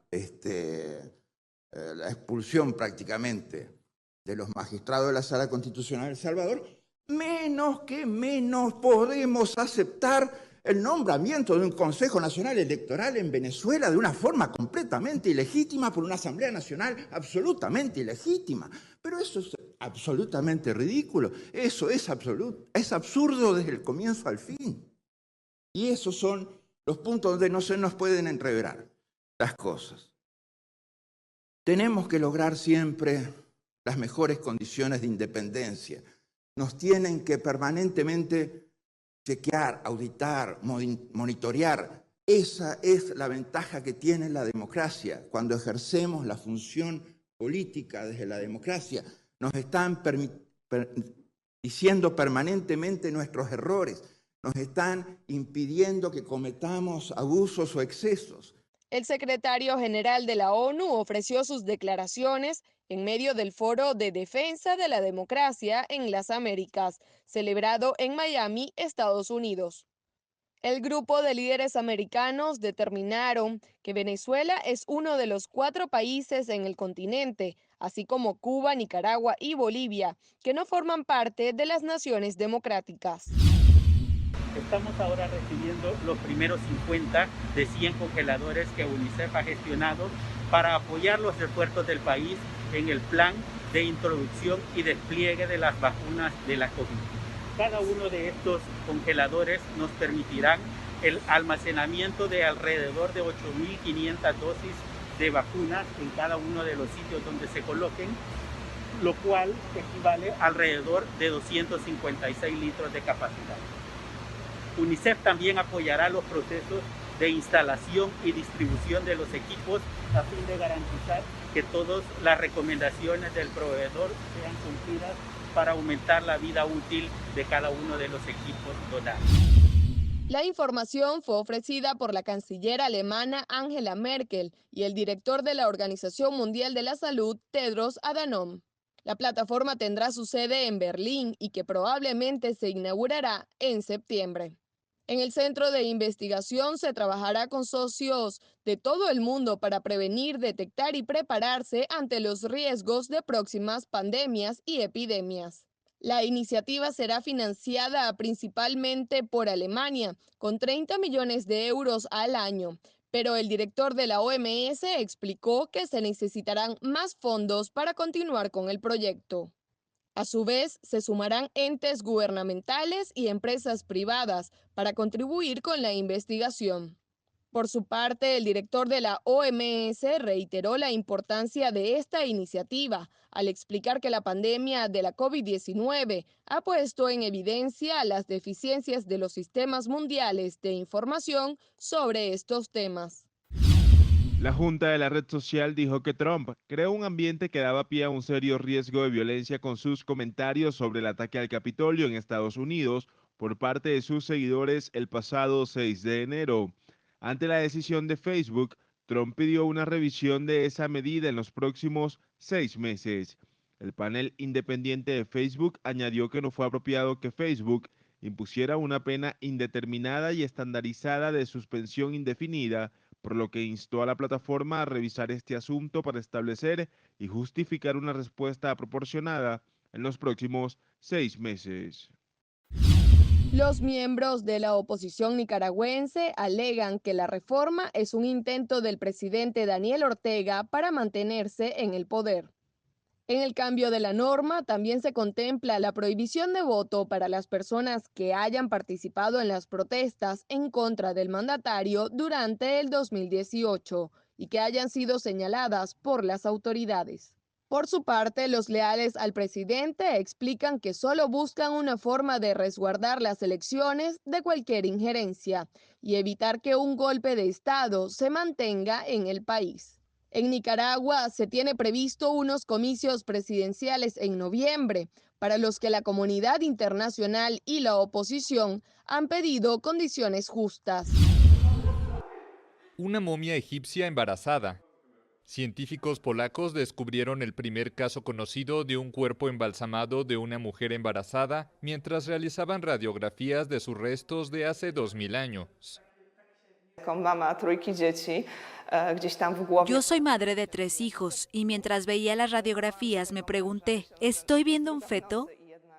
expulsión prácticamente de los magistrados de la Sala Constitucional de El Salvador, menos podemos aceptar el nombramiento de un Consejo Nacional Electoral en Venezuela de una forma completamente ilegítima por una Asamblea Nacional absolutamente ilegítima. Pero eso es absolutamente ridículo, eso es absurdo desde el comienzo al fin. Y esos son los puntos donde no se nos pueden enredar las cosas. Tenemos que lograr siempre las mejores condiciones de independencia. Nos tienen que permanentemente chequear, auditar, monitorear. Esa es la ventaja que tiene la democracia. Cuando ejercemos la función política desde la democracia, nos están diciendo permanentemente nuestros errores, nos están impidiendo que cometamos abusos o excesos. El secretario general de la ONU ofreció sus declaraciones en medio del Foro de Defensa de la Democracia en las Américas, celebrado en Miami, Estados Unidos. El grupo de líderes americanos determinaron que Venezuela es uno de los 4 países en el continente, así como Cuba, Nicaragua y Bolivia, que no forman parte de las naciones democráticas. Estamos ahora recibiendo los primeros 50 de 100 congeladores que UNICEF ha gestionado para apoyar los esfuerzos del país en el plan de introducción y despliegue de las vacunas de la COVID. Cada uno de estos congeladores nos permitirán el almacenamiento de alrededor de 8.500 dosis de vacunas en cada uno de los sitios donde se coloquen, lo cual equivale a alrededor de 256 litros de capacidad. UNICEF también apoyará los procesos de instalación y distribución de los equipos a fin de garantizar que todas las recomendaciones del proveedor sean cumplidas para aumentar la vida útil de cada uno de los equipos donados. La información fue ofrecida por la canciller alemana Angela Merkel y el director de la Organización Mundial de la Salud, Tedros Adhanom. La plataforma tendrá su sede en Berlín y que probablemente se inaugurará en septiembre. En el centro de investigación se trabajará con socios de todo el mundo para prevenir, detectar y prepararse ante los riesgos de próximas pandemias y epidemias. La iniciativa será financiada principalmente por Alemania, con 30 millones de euros al año, pero el director de la OMS explicó que se necesitarán más fondos para continuar con el proyecto. A su vez, se sumarán entes gubernamentales y empresas privadas para contribuir con la investigación. Por su parte, el director de la OMS reiteró la importancia de esta iniciativa al explicar que la pandemia de la COVID-19 ha puesto en evidencia las deficiencias de los sistemas mundiales de información sobre estos temas. La Junta de la red social dijo que Trump creó un ambiente que daba pie a un serio riesgo de violencia con sus comentarios sobre el ataque al Capitolio en Estados Unidos por parte de sus seguidores el pasado 6 de enero. Ante la decisión de Facebook, Trump pidió una revisión de esa medida en los próximos 6 meses. El panel independiente de Facebook añadió que no fue apropiado que Facebook impusiera una pena indeterminada y estandarizada de suspensión indefinida, por lo que instó a la plataforma a revisar este asunto para establecer y justificar una respuesta proporcionada en los próximos 6 meses. Los miembros de la oposición nicaragüense alegan que la reforma es un intento del presidente Daniel Ortega para mantenerse en el poder. En el cambio de la norma también se contempla la prohibición de voto para las personas que hayan participado en las protestas en contra del mandatario durante el 2018 y que hayan sido señaladas por las autoridades. Por su parte, los leales al presidente explican que solo buscan una forma de resguardar las elecciones de cualquier injerencia y evitar que un golpe de Estado se mantenga en el país. En Nicaragua se tiene previsto unos comicios presidenciales en noviembre, para los que la comunidad internacional y la oposición han pedido condiciones justas. Una momia egipcia embarazada. Científicos polacos descubrieron el primer caso conocido de un cuerpo embalsamado de una mujer embarazada mientras realizaban radiografías de sus restos de hace 2000 años. Yo soy madre de 3 hijos y mientras veía las radiografías me pregunté, ¿estoy viendo un feto?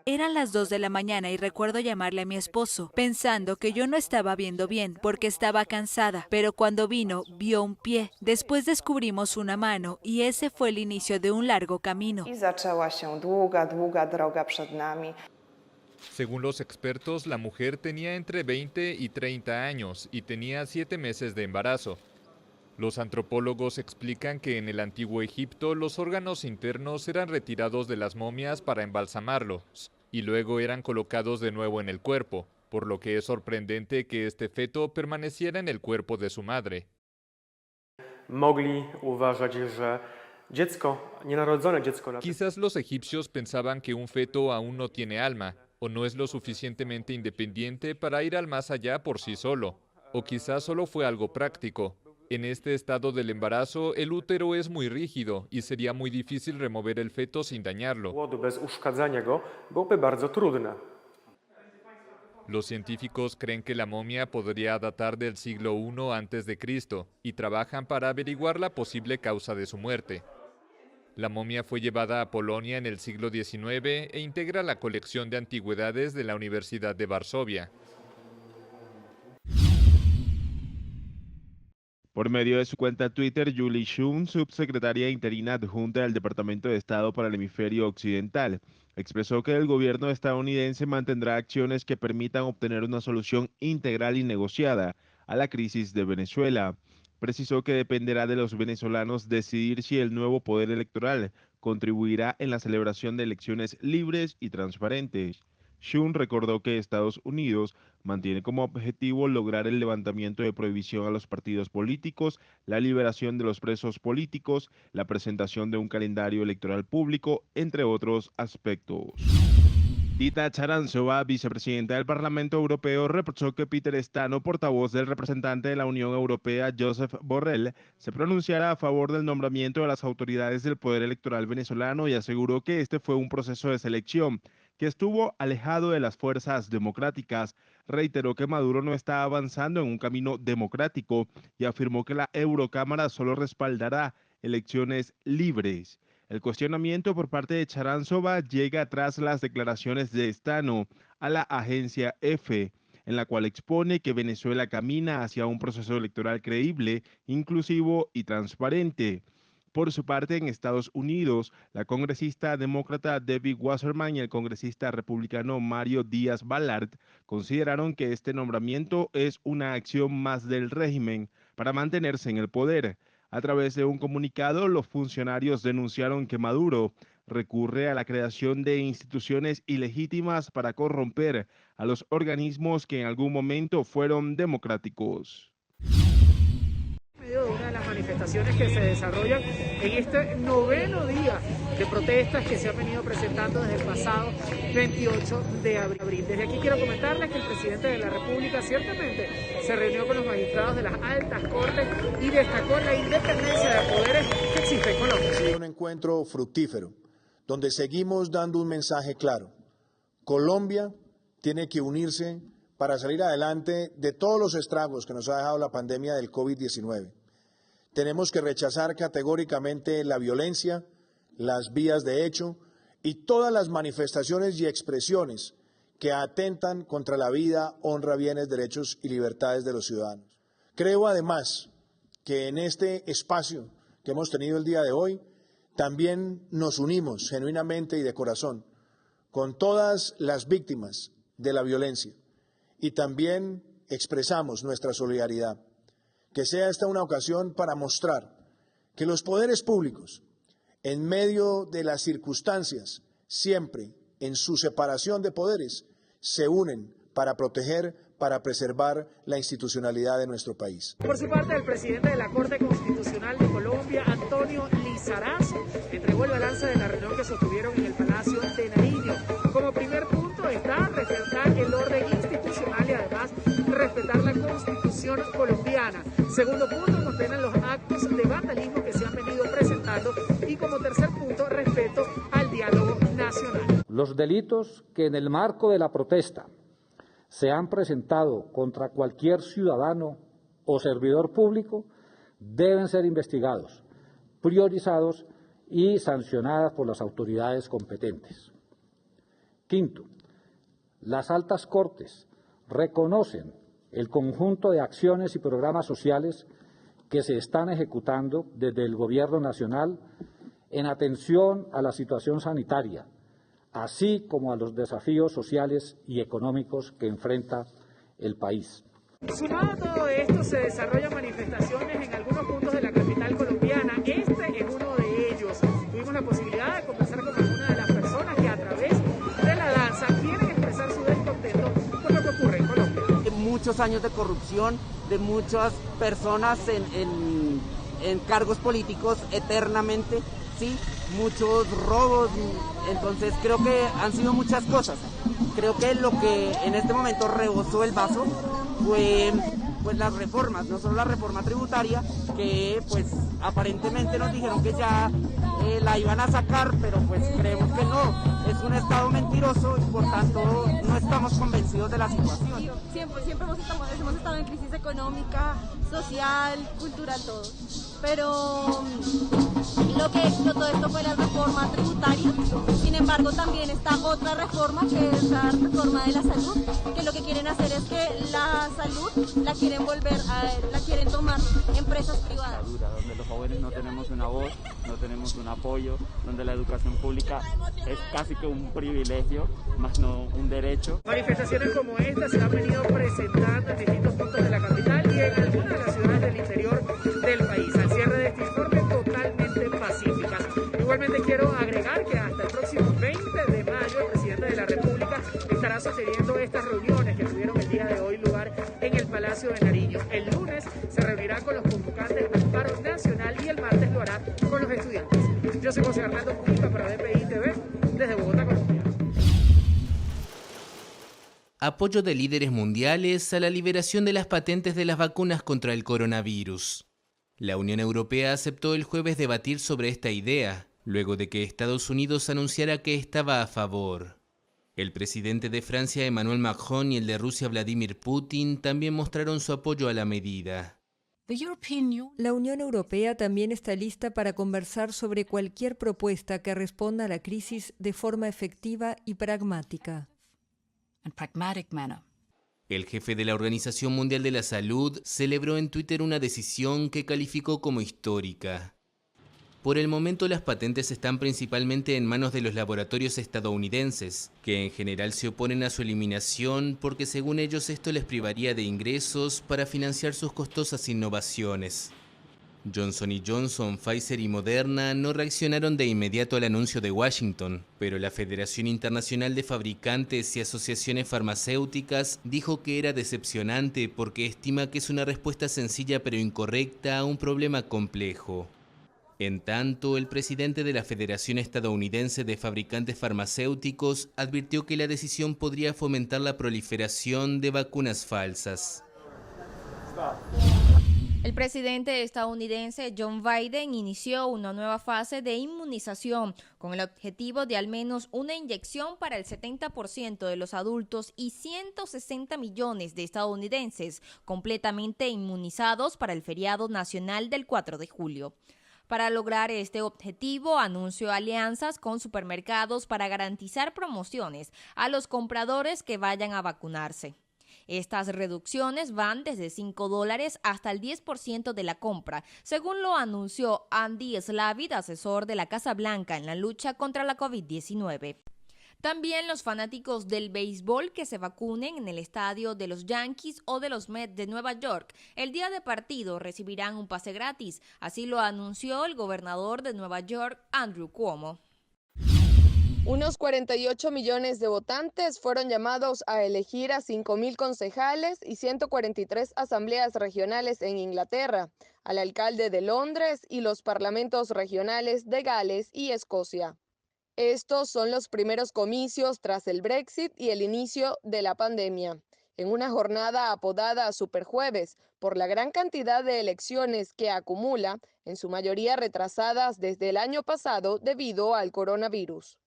Eran las 2 de la mañana y recuerdo llamarle a mi esposo, pensando que yo no estaba viendo bien porque estaba cansada, pero cuando vino, vio un pie. Después descubrimos una mano y ese fue el inicio de un largo camino. Según los expertos, la mujer tenía entre 20 y 30 años y tenía 7 meses de embarazo. Los antropólogos explican que en el antiguo Egipto los órganos internos eran retirados de las momias para embalsamarlos y luego eran colocados de nuevo en el cuerpo, por lo que es sorprendente que este feto permaneciera en el cuerpo de su madre. Quizás los egipcios pensaban que un feto aún no tiene alma o no es lo suficientemente independiente para ir al más allá por sí solo, o quizás solo fue algo práctico. En este estado del embarazo, el útero es muy rígido y sería muy difícil remover el feto sin dañarlo. Los científicos creen que la momia podría datar del siglo I a.C. y trabajan para averiguar la posible causa de su muerte. La momia fue llevada a Polonia en el siglo XIX e integra la colección de antigüedades de la Universidad de Varsovia. Por medio de su cuenta Twitter, Julie Shum, subsecretaria interina adjunta del Departamento de Estado para el Hemisferio Occidental, expresó que el gobierno estadounidense mantendrá acciones que permitan obtener una solución integral y negociada a la crisis de Venezuela. Precisó que dependerá de los venezolanos decidir si el nuevo poder electoral contribuirá en la celebración de elecciones libres y transparentes. Shum recordó que Estados Unidos mantiene como objetivo lograr el levantamiento de prohibición a los partidos políticos, la liberación de los presos políticos, la presentación de un calendario electoral público, entre otros aspectos. Dita Charanzová, vicepresidenta del Parlamento Europeo, reprochó que Peter Stano, portavoz del representante de la Unión Europea, Josep Borrell, se pronunciara a favor del nombramiento de las autoridades del poder electoral venezolano y aseguró que este fue un proceso de selección que estuvo alejado de las fuerzas democráticas. Reiteró que Maduro no está avanzando en un camino democrático y afirmó que la Eurocámara solo respaldará elecciones libres. El cuestionamiento por parte de Charanzová llega tras las declaraciones de Stano a la agencia EFE, en la cual expone que Venezuela camina hacia un proceso electoral creíble, inclusivo y transparente. Por su parte, en Estados Unidos, la congresista demócrata Debbie Wasserman y el congresista republicano Mario Díaz-Balart consideraron que este nombramiento es una acción más del régimen para mantenerse en el poder. A través de un comunicado, los funcionarios denunciaron que Maduro recurre a la creación de instituciones ilegítimas para corromper a los organismos que en algún momento fueron democráticos. En medio de una de las manifestaciones que se desarrollan en este 9º día de protestas que se han venido presentando desde el pasado 28 de abril. Desde aquí quiero comentarles que el presidente de la República ciertamente se reunió con los magistrados de las altas cortes y destacó la independencia de poderes que existe en Colombia. Ha sido un encuentro fructífero, donde seguimos dando un mensaje claro. Colombia tiene que unirse para salir adelante de todos los estragos que nos ha dejado la pandemia del COVID-19. Tenemos que rechazar categóricamente la violencia, las vías de hecho y todas las manifestaciones y expresiones que atentan contra la vida, honra, bienes, derechos y libertades de los ciudadanos. Creo además que en este espacio que hemos tenido el día de hoy, también nos unimos genuinamente y de corazón con todas las víctimas de la violencia y también expresamos nuestra solidaridad. Que sea esta una ocasión para mostrar que los poderes públicos, en medio de las circunstancias, siempre en su separación de poderes, se unen para proteger, para preservar la institucionalidad de nuestro país. Por su parte, el presidente de la Corte Constitucional de Colombia, Antonio Lizarazo, entregó el balance de la reunión que sostuvieron en el Palacio de Nariño. Como primer punto está respetar el orden institucional y además respetar la Constitución colombiana. Segundo punto, condenan los actos de vandalismo que se han venido presentando. Y como tercer punto, respeto al diálogo nacional. Los delitos que en el marco de la protesta se han presentado contra cualquier ciudadano o servidor público deben ser investigados, priorizados y sancionadas por las autoridades competentes. Quinto, las altas cortes reconocen el conjunto de acciones y programas sociales que se están ejecutando desde el Gobierno Nacional en atención a la situación sanitaria, así como a los desafíos sociales y económicos que enfrenta el país. Sumado a todo esto, se desarrollan manifestaciones en algunos puntos de la capital colombiana. Este es uno de ellos. Tuvimos la posibilidad de conversar con algunas de las personas que a través de la danza quieren expresar su descontento por lo que ocurre en Colombia. Muchos años de corrupción, de muchas personas en cargos políticos eternamente, ¿sí? Muchos robos, entonces creo que han sido muchas cosas. Creo que lo que en este momento rebosó el vaso fue pues las reformas, no solo la reforma tributaria, que pues aparentemente nos dijeron que ya la iban a sacar, pero pues creemos que no, es un Estado mentiroso y por tanto no estamos convencidos de la situación. Siempre hemos estado en crisis económica, social, cultural, todo. Pero lo que explotó esto fue la reforma tributaria. Sin embargo, también está otra reforma, que es la reforma de la salud, que lo que quieren hacer es que la salud la quieren tomar empresas privadas. Donde los jóvenes no tenemos una voz, no tenemos un apoyo, donde la educación pública es casi que un privilegio, más no un derecho. Manifestaciones como esta se han venido presentando en distintos puntos de la capital y en algunas de las ciudades del interior del país. Al cierre de este informe, totalmente pacíficas. Igualmente quiero agregar que hasta el próximo 20 de mayo el presidente de la República estará sosteniendo estas reuniones que tuvieron el día de hoy lugar en el Palacio de Nariño. El lunes se reunirá con los convocantes al paro nacional y el martes lo hará con los estudiantes. Yo soy José Hernando Cunica para BPI TV desde Bogotá, Colombia. Apoyo de líderes mundiales a la liberación de las patentes de las vacunas contra el coronavirus. La Unión Europea aceptó el jueves debatir sobre esta idea, luego de que Estados Unidos anunciara que estaba a favor. El presidente de Francia, Emmanuel Macron, y el de Rusia, Vladimir Putin, también mostraron su apoyo a la medida. La Unión Europea también está lista para conversar sobre cualquier propuesta que responda a la crisis de forma efectiva y pragmática. El jefe de la Organización Mundial de la Salud celebró en Twitter una decisión que calificó como histórica. Por el momento, las patentes están principalmente en manos de los laboratorios estadounidenses, que en general se oponen a su eliminación porque según ellos esto les privaría de ingresos para financiar sus costosas innovaciones. Johnson & Johnson, Pfizer y Moderna no reaccionaron de inmediato al anuncio de Washington, pero la Federación Internacional de Fabricantes y Asociaciones Farmacéuticas dijo que era decepcionante porque estima que es una respuesta sencilla pero incorrecta a un problema complejo. En tanto, el presidente de la Federación Estadounidense de Fabricantes Farmacéuticos advirtió que la decisión podría fomentar la proliferación de vacunas falsas. El presidente estadounidense Joe Biden inició una nueva fase de inmunización con el objetivo de al menos una inyección para el 70% de los adultos y 160 millones de estadounidenses completamente inmunizados para el feriado nacional del 4 de julio. Para lograr este objetivo, anunció alianzas con supermercados para garantizar promociones a los compradores que vayan a vacunarse. Estas reducciones van desde $5 hasta el 10% de la compra, según lo anunció Andy Slavitt, asesor de la Casa Blanca en la lucha contra la COVID-19. También los fanáticos del béisbol que se vacunen en el estadio de los Yankees o de los Mets de Nueva York el día de partido recibirán un pase gratis, así lo anunció el gobernador de Nueva York, Andrew Cuomo. Unos 48 millones de votantes fueron llamados a elegir a 5.000 concejales y 143 asambleas regionales en Inglaterra, al alcalde de Londres y los parlamentos regionales de Gales y Escocia. Estos son los primeros comicios tras el Brexit y el inicio de la pandemia, en una jornada apodada Superjueves por la gran cantidad de elecciones que acumula, en su mayoría retrasadas desde el año pasado debido al coronavirus.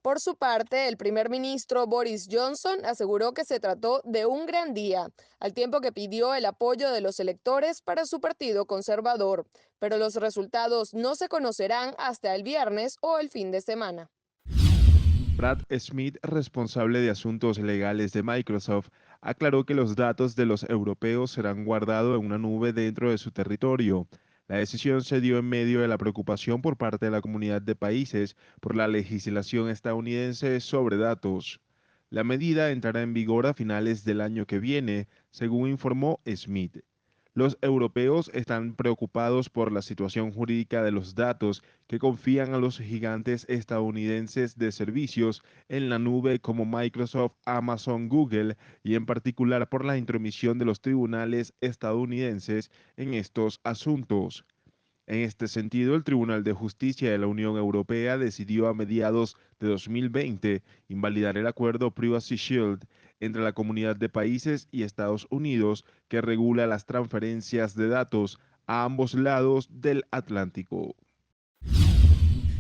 Por su parte, el primer ministro Boris Johnson aseguró que se trató de un gran día, al tiempo que pidió el apoyo de los electores para su partido conservador, pero los resultados no se conocerán hasta el viernes o el fin de semana. Brad Smith, responsable de asuntos legales de Microsoft, aclaró que los datos de los europeos serán guardados en una nube dentro de su territorio. La decisión se dio en medio de la preocupación por parte de la comunidad de países por la legislación estadounidense sobre datos. La medida entrará en vigor a finales del año que viene, según informó Smith. Los europeos están preocupados por la situación jurídica de los datos que confían a los gigantes estadounidenses de servicios en la nube como Microsoft, Amazon, Google y en particular por la intromisión de los tribunales estadounidenses en estos asuntos. En este sentido, el Tribunal de Justicia de la Unión Europea decidió a mediados de 2020 invalidar el acuerdo Privacy Shield entre la Comunidad de Países y Estados Unidos que regula las transferencias de datos a ambos lados del Atlántico.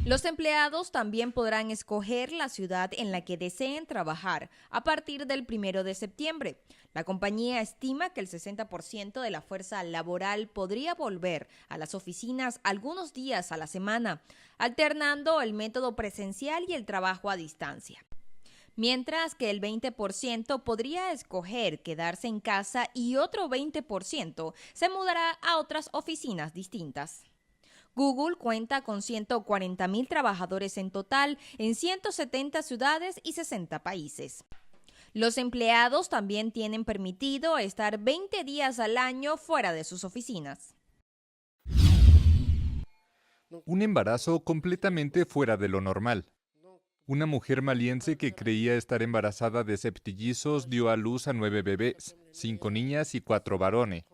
Los empleados también podrán escoger la ciudad en la que deseen trabajar a partir del 1 de septiembre. La compañía estima que el 60% de la fuerza laboral podría volver a las oficinas algunos días a la semana, alternando el método presencial y el trabajo a distancia. Mientras que el 20% podría escoger quedarse en casa y otro 20% se mudará a otras oficinas distintas. Google cuenta con 140,000 trabajadores en total en 170 ciudades y 60 países. Los empleados también tienen permitido estar 20 días al año fuera de sus oficinas. Un embarazo completamente fuera de lo normal. Una mujer maliense que creía estar embarazada de septillizos dio a luz a 9 bebés, 5 niñas y 4 varones.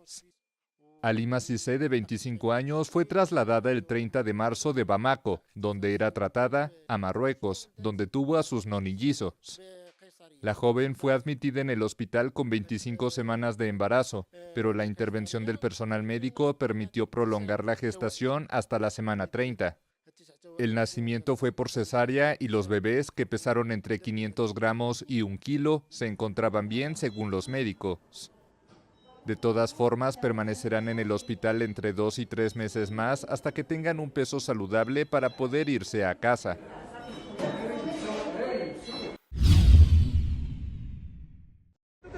Halima Cissé, de 25 años, fue trasladada el 30 de marzo de Bamako, donde era tratada, a Marruecos, donde tuvo a sus nonillizos. La joven fue admitida en el hospital con 25 semanas de embarazo, pero la intervención del personal médico permitió prolongar la gestación hasta la semana 30. El nacimiento fue por cesárea y los bebés, que pesaron entre 500 gramos y 1 kilo, se encontraban bien según los médicos. De todas formas, permanecerán en el hospital entre 2 y 3 meses más hasta que tengan un peso saludable para poder irse a casa.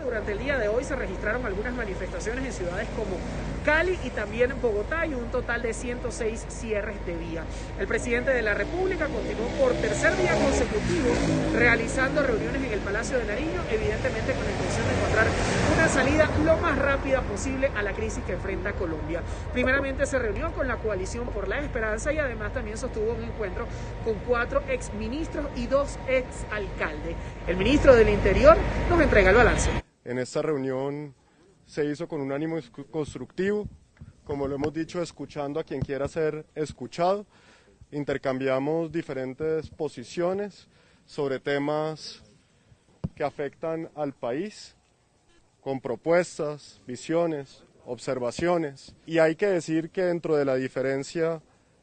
Durante el día de hoy se registraron algunas manifestaciones en ciudades como Cali y también Bogotá y un total de 106 cierres de vía. El presidente de la República continuó por tercer día consecutivo realizando reuniones en el Palacio de Nariño, evidentemente con la intención de encontrar una salida lo más rápida posible a la crisis que enfrenta Colombia. Primeramente se reunió con la Coalición por la Esperanza y además también sostuvo un encuentro con 4 exministros y 2 exalcaldes. El ministro del Interior nos entrega el balance. En esta reunión se hizo con un ánimo constructivo, como lo hemos dicho, escuchando a quien quiera ser escuchado. Intercambiamos diferentes posiciones sobre temas que afectan al país, con propuestas, visiones, observaciones. Y hay que decir que dentro de la diferencia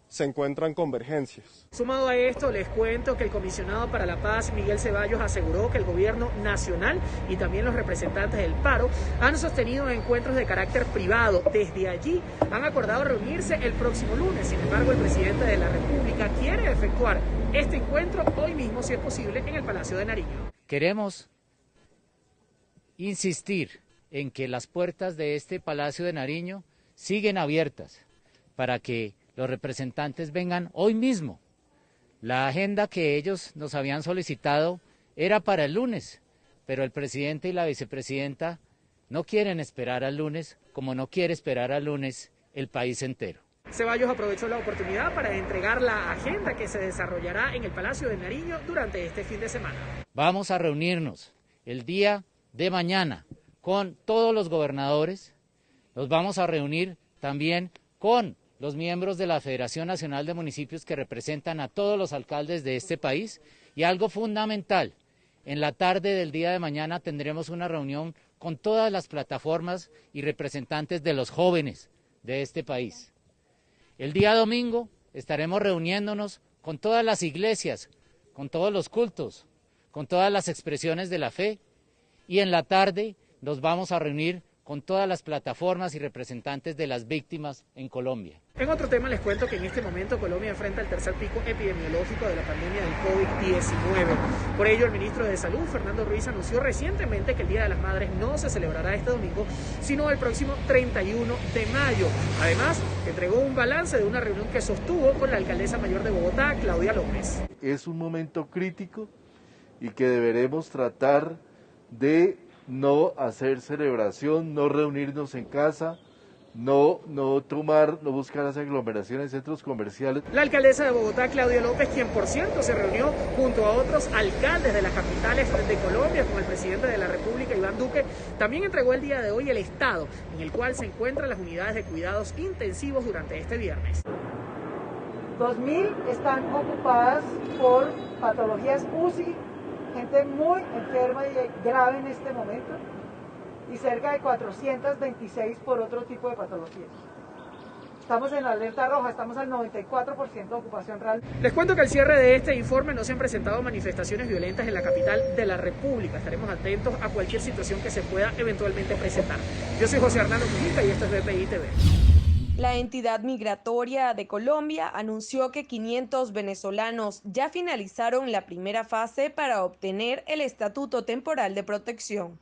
se encuentran convergencias. Sumado a esto, les cuento que el comisionado para la paz, Miguel Ceballos, aseguró que el gobierno nacional y también los representantes del paro han sostenido encuentros de carácter privado. Desde allí han acordado reunirse el próximo lunes. Sin embargo, el presidente de la República quiere efectuar este encuentro hoy mismo, si es posible, en el Palacio de Nariño. Queremos insistir en que las puertas de este Palacio de Nariño siguen abiertas para que los representantes vengan hoy mismo. La agenda que ellos nos habían solicitado era para el lunes, pero el presidente y la vicepresidenta no quieren esperar al lunes, como no quiere esperar al lunes el país entero. Ceballos aprovechó la oportunidad para entregar la agenda que se desarrollará en el Palacio de Nariño durante este fin de semana. Vamos a reunirnos el día de mañana con todos los gobernadores, nos vamos a reunir también con los miembros de la Federación Nacional de Municipios que representan a todos los alcaldes de este país, y algo fundamental, en la tarde del día de mañana tendremos una reunión con todas las plataformas y representantes de los jóvenes de este país. El día domingo estaremos reuniéndonos con todas las iglesias, con todos los cultos, con todas las expresiones de la fe, y en la tarde nos vamos a reunir con todas las plataformas y representantes de las víctimas en Colombia. En otro tema les cuento que en este momento Colombia enfrenta el tercer pico epidemiológico de la pandemia del COVID-19. Por ello, el ministro de Salud, Fernando Ruiz, anunció recientemente que el Día de las Madres no se celebrará este domingo, sino el próximo 31 de mayo. Además, entregó un balance de una reunión que sostuvo con la alcaldesa mayor de Bogotá, Claudia López. Es un momento crítico y que deberemos tratar de no hacer celebración, no reunirnos en casa, no buscar las aglomeraciones en centros comerciales. La alcaldesa de Bogotá, Claudia López, quien por cierto se reunió junto a otros alcaldes de las capitales de Colombia con el presidente de la República, Iván Duque, también entregó el día de hoy el estado en el cual se encuentran las unidades de cuidados intensivos durante este viernes. 2.000 están ocupadas por patologías UCI, gente muy enferma y grave en este momento, y cerca de 426 por otro tipo de patologías. Estamos en la alerta roja, estamos al 94% de ocupación real. Les cuento que al cierre de este informe no se han presentado manifestaciones violentas en la capital de la República. Estaremos atentos a cualquier situación que se pueda eventualmente presentar. Yo soy José Hernando Mujica y esto es BPI TV. La entidad migratoria de Colombia anunció que 500 venezolanos ya finalizaron la primera fase para obtener el estatuto temporal de protección.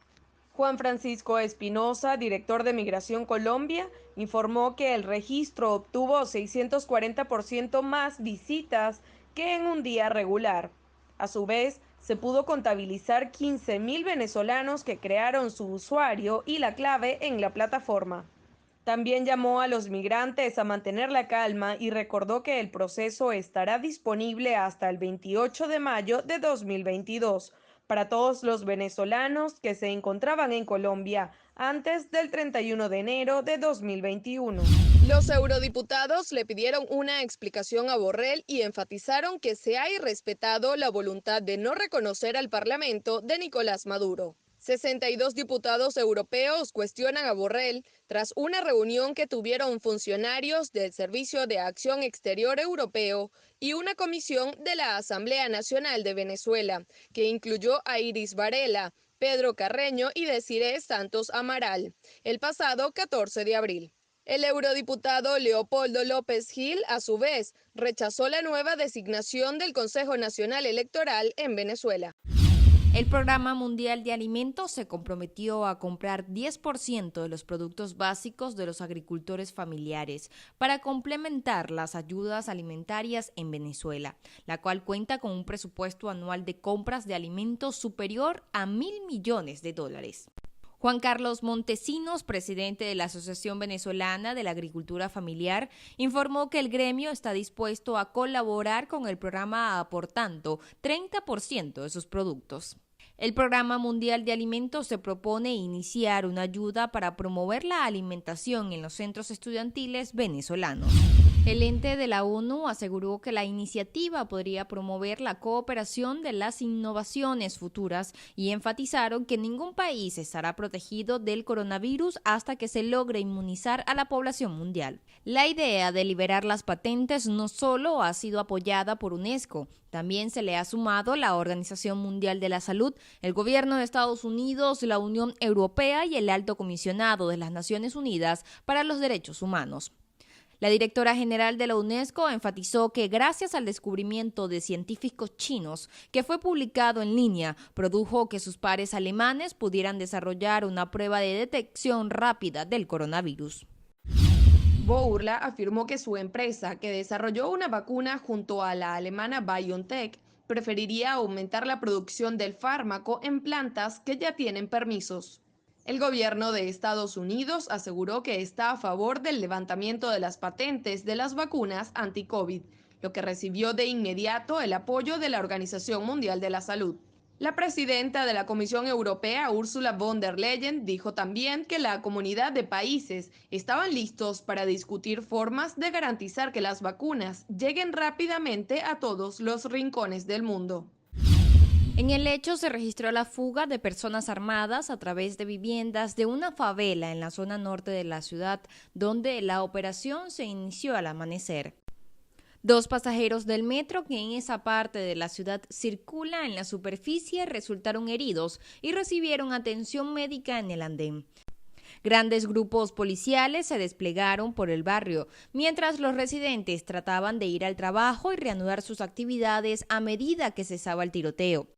Juan Francisco Espinosa, director de Migración Colombia, informó que el registro obtuvo 640% más visitas que en un día regular. A su vez, se pudo contabilizar 15.000 venezolanos que crearon su usuario y la clave en la plataforma. También llamó a los migrantes a mantener la calma y recordó que el proceso estará disponible hasta el 28 de mayo de 2022 para todos los venezolanos que se encontraban en Colombia antes del 31 de enero de 2021. Los eurodiputados le pidieron una explicación a Borrell y enfatizaron que se ha irrespetado la voluntad de no reconocer al Parlamento de Nicolás Maduro. 62 diputados europeos cuestionan a Borrell tras una reunión que tuvieron funcionarios del Servicio de Acción Exterior Europeo y una comisión de la Asamblea Nacional de Venezuela, que incluyó a Iris Varela, Pedro Carreño y Desiree Santos Amaral, el pasado 14 de abril. El eurodiputado Leopoldo López Gil, a su vez, rechazó la nueva designación del Consejo Nacional Electoral en Venezuela. El Programa Mundial de Alimentos se comprometió a comprar 10% de los productos básicos de los agricultores familiares para complementar las ayudas alimentarias en Venezuela, la cual cuenta con un presupuesto anual de compras de alimentos superior a $1.000 millones. Juan Carlos Montesinos, presidente de la Asociación Venezolana de la Agricultura Familiar, informó que el gremio está dispuesto a colaborar con el programa aportando 30% de sus productos. El Programa Mundial de Alimentos se propone iniciar una ayuda para promover la alimentación en los centros estudiantiles venezolanos. El ente de la ONU aseguró que la iniciativa podría promover la cooperación de las innovaciones futuras y enfatizaron que ningún país estará protegido del coronavirus hasta que se logre inmunizar a la población mundial. La idea de liberar las patentes no solo ha sido apoyada por UNESCO, también se le ha sumado la Organización Mundial de la Salud, el Gobierno de Estados Unidos, la Unión Europea y el Alto Comisionado de las Naciones Unidas para los Derechos Humanos. La directora general de la UNESCO enfatizó que gracias al descubrimiento de científicos chinos que fue publicado en línea, produjo que sus pares alemanes pudieran desarrollar una prueba de detección rápida del coronavirus. Bourla afirmó que su empresa, que desarrolló una vacuna junto a la alemana BioNTech, preferiría aumentar la producción del fármaco en plantas que ya tienen permisos. El gobierno de Estados Unidos aseguró que está a favor del levantamiento de las patentes de las vacunas anti-COVID, lo que recibió de inmediato el apoyo de la Organización Mundial de la Salud. La presidenta de la Comisión Europea, Ursula von der Leyen, dijo también que la comunidad de países estaban listos para discutir formas de garantizar que las vacunas lleguen rápidamente a todos los rincones del mundo. En el hecho se registró la fuga de personas armadas a través de viviendas de una favela en la zona norte de la ciudad, donde la operación se inició al amanecer. 2 pasajeros del metro que en esa parte de la ciudad circula en la superficie resultaron heridos y recibieron atención médica en el andén. Grandes grupos policiales se desplegaron por el barrio, mientras los residentes trataban de ir al trabajo y reanudar sus actividades a medida que cesaba el tiroteo.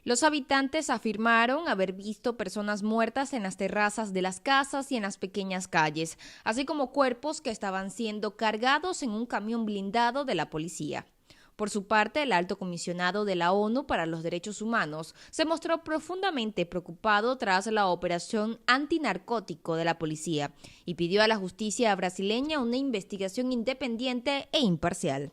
Los habitantes afirmaron haber visto personas muertas en las terrazas de las casas y en las pequeñas calles, así como cuerpos que estaban siendo cargados en un camión blindado de la policía. Por su parte, el alto comisionado de la ONU para los Derechos Humanos se mostró profundamente preocupado tras la operación antinarcótico de la policía y pidió a la justicia brasileña una investigación independiente e imparcial.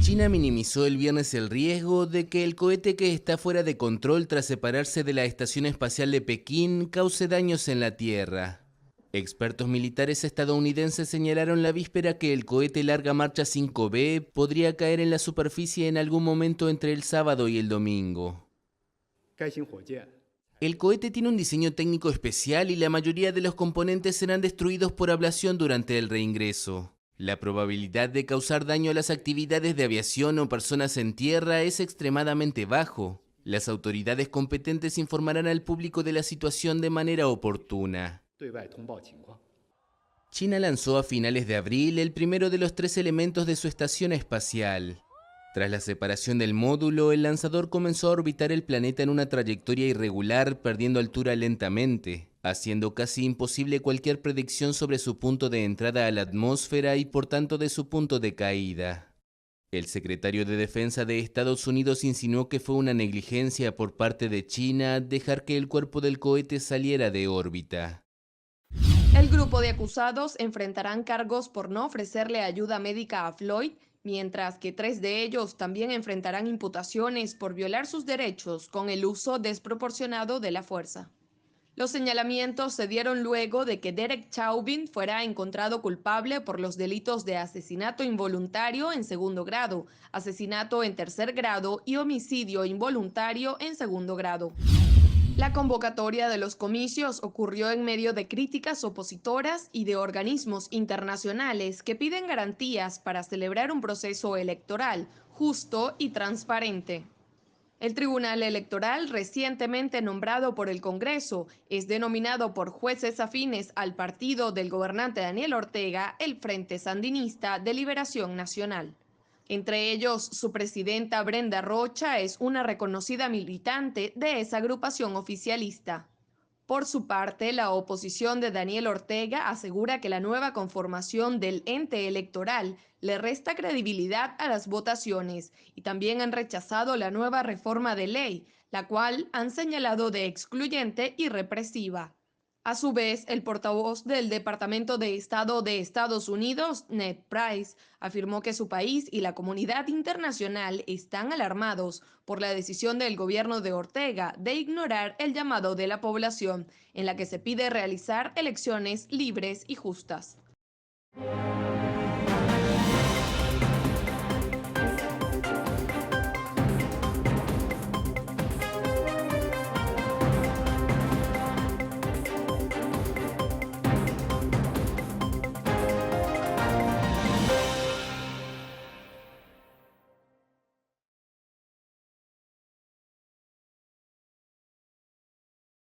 China minimizó el viernes el riesgo de que el cohete que está fuera de control tras separarse de la Estación Espacial de Pekín cause daños en la Tierra. Expertos militares estadounidenses señalaron la víspera que el cohete Larga Marcha 5B podría caer en la superficie en algún momento entre el sábado y el domingo. El cohete tiene un diseño técnico especial y la mayoría de los componentes serán destruidos por ablación durante el reingreso. La probabilidad de causar daño a las actividades de aviación o personas en tierra es extremadamente bajo. Las autoridades competentes informarán al público de la situación de manera oportuna. China lanzó a finales de abril el primero de los 3 elementos de su estación espacial. Tras la separación del módulo, el lanzador comenzó a orbitar el planeta en una trayectoria irregular, perdiendo altura lentamente, haciendo casi imposible cualquier predicción sobre su punto de entrada a la atmósfera y por tanto de su punto de caída. El secretario de Defensa de Estados Unidos insinuó que fue una negligencia por parte de China dejar que el cuerpo del cohete saliera de órbita. El grupo de acusados enfrentarán cargos por no ofrecerle ayuda médica a Floyd, mientras que 3 de ellos también enfrentarán imputaciones por violar sus derechos con el uso desproporcionado de la fuerza. Los señalamientos se dieron luego de que Derek Chauvin fuera encontrado culpable por los delitos de asesinato involuntario en 2º grado, asesinato en 3er grado y homicidio involuntario en 2º grado. La convocatoria de los comicios ocurrió en medio de críticas opositoras y de organismos internacionales que piden garantías para celebrar un proceso electoral justo y transparente. El Tribunal Electoral, recientemente nombrado por el Congreso, es denominado por jueces afines al partido del gobernante Daniel Ortega, el Frente Sandinista de Liberación Nacional. Entre ellos, su presidenta Brenda Rocha es una reconocida militante de esa agrupación oficialista. Por su parte, la oposición de Daniel Ortega asegura que la nueva conformación del ente electoral le resta credibilidad a las votaciones y también han rechazado la nueva reforma de ley, la cual han señalado de excluyente y represiva. A su vez, el portavoz del Departamento de Estado de Estados Unidos, Ned Price, afirmó que su país y la comunidad internacional están alarmados por la decisión del gobierno de Ortega de ignorar el llamado de la población, en la que se pide realizar elecciones libres y justas.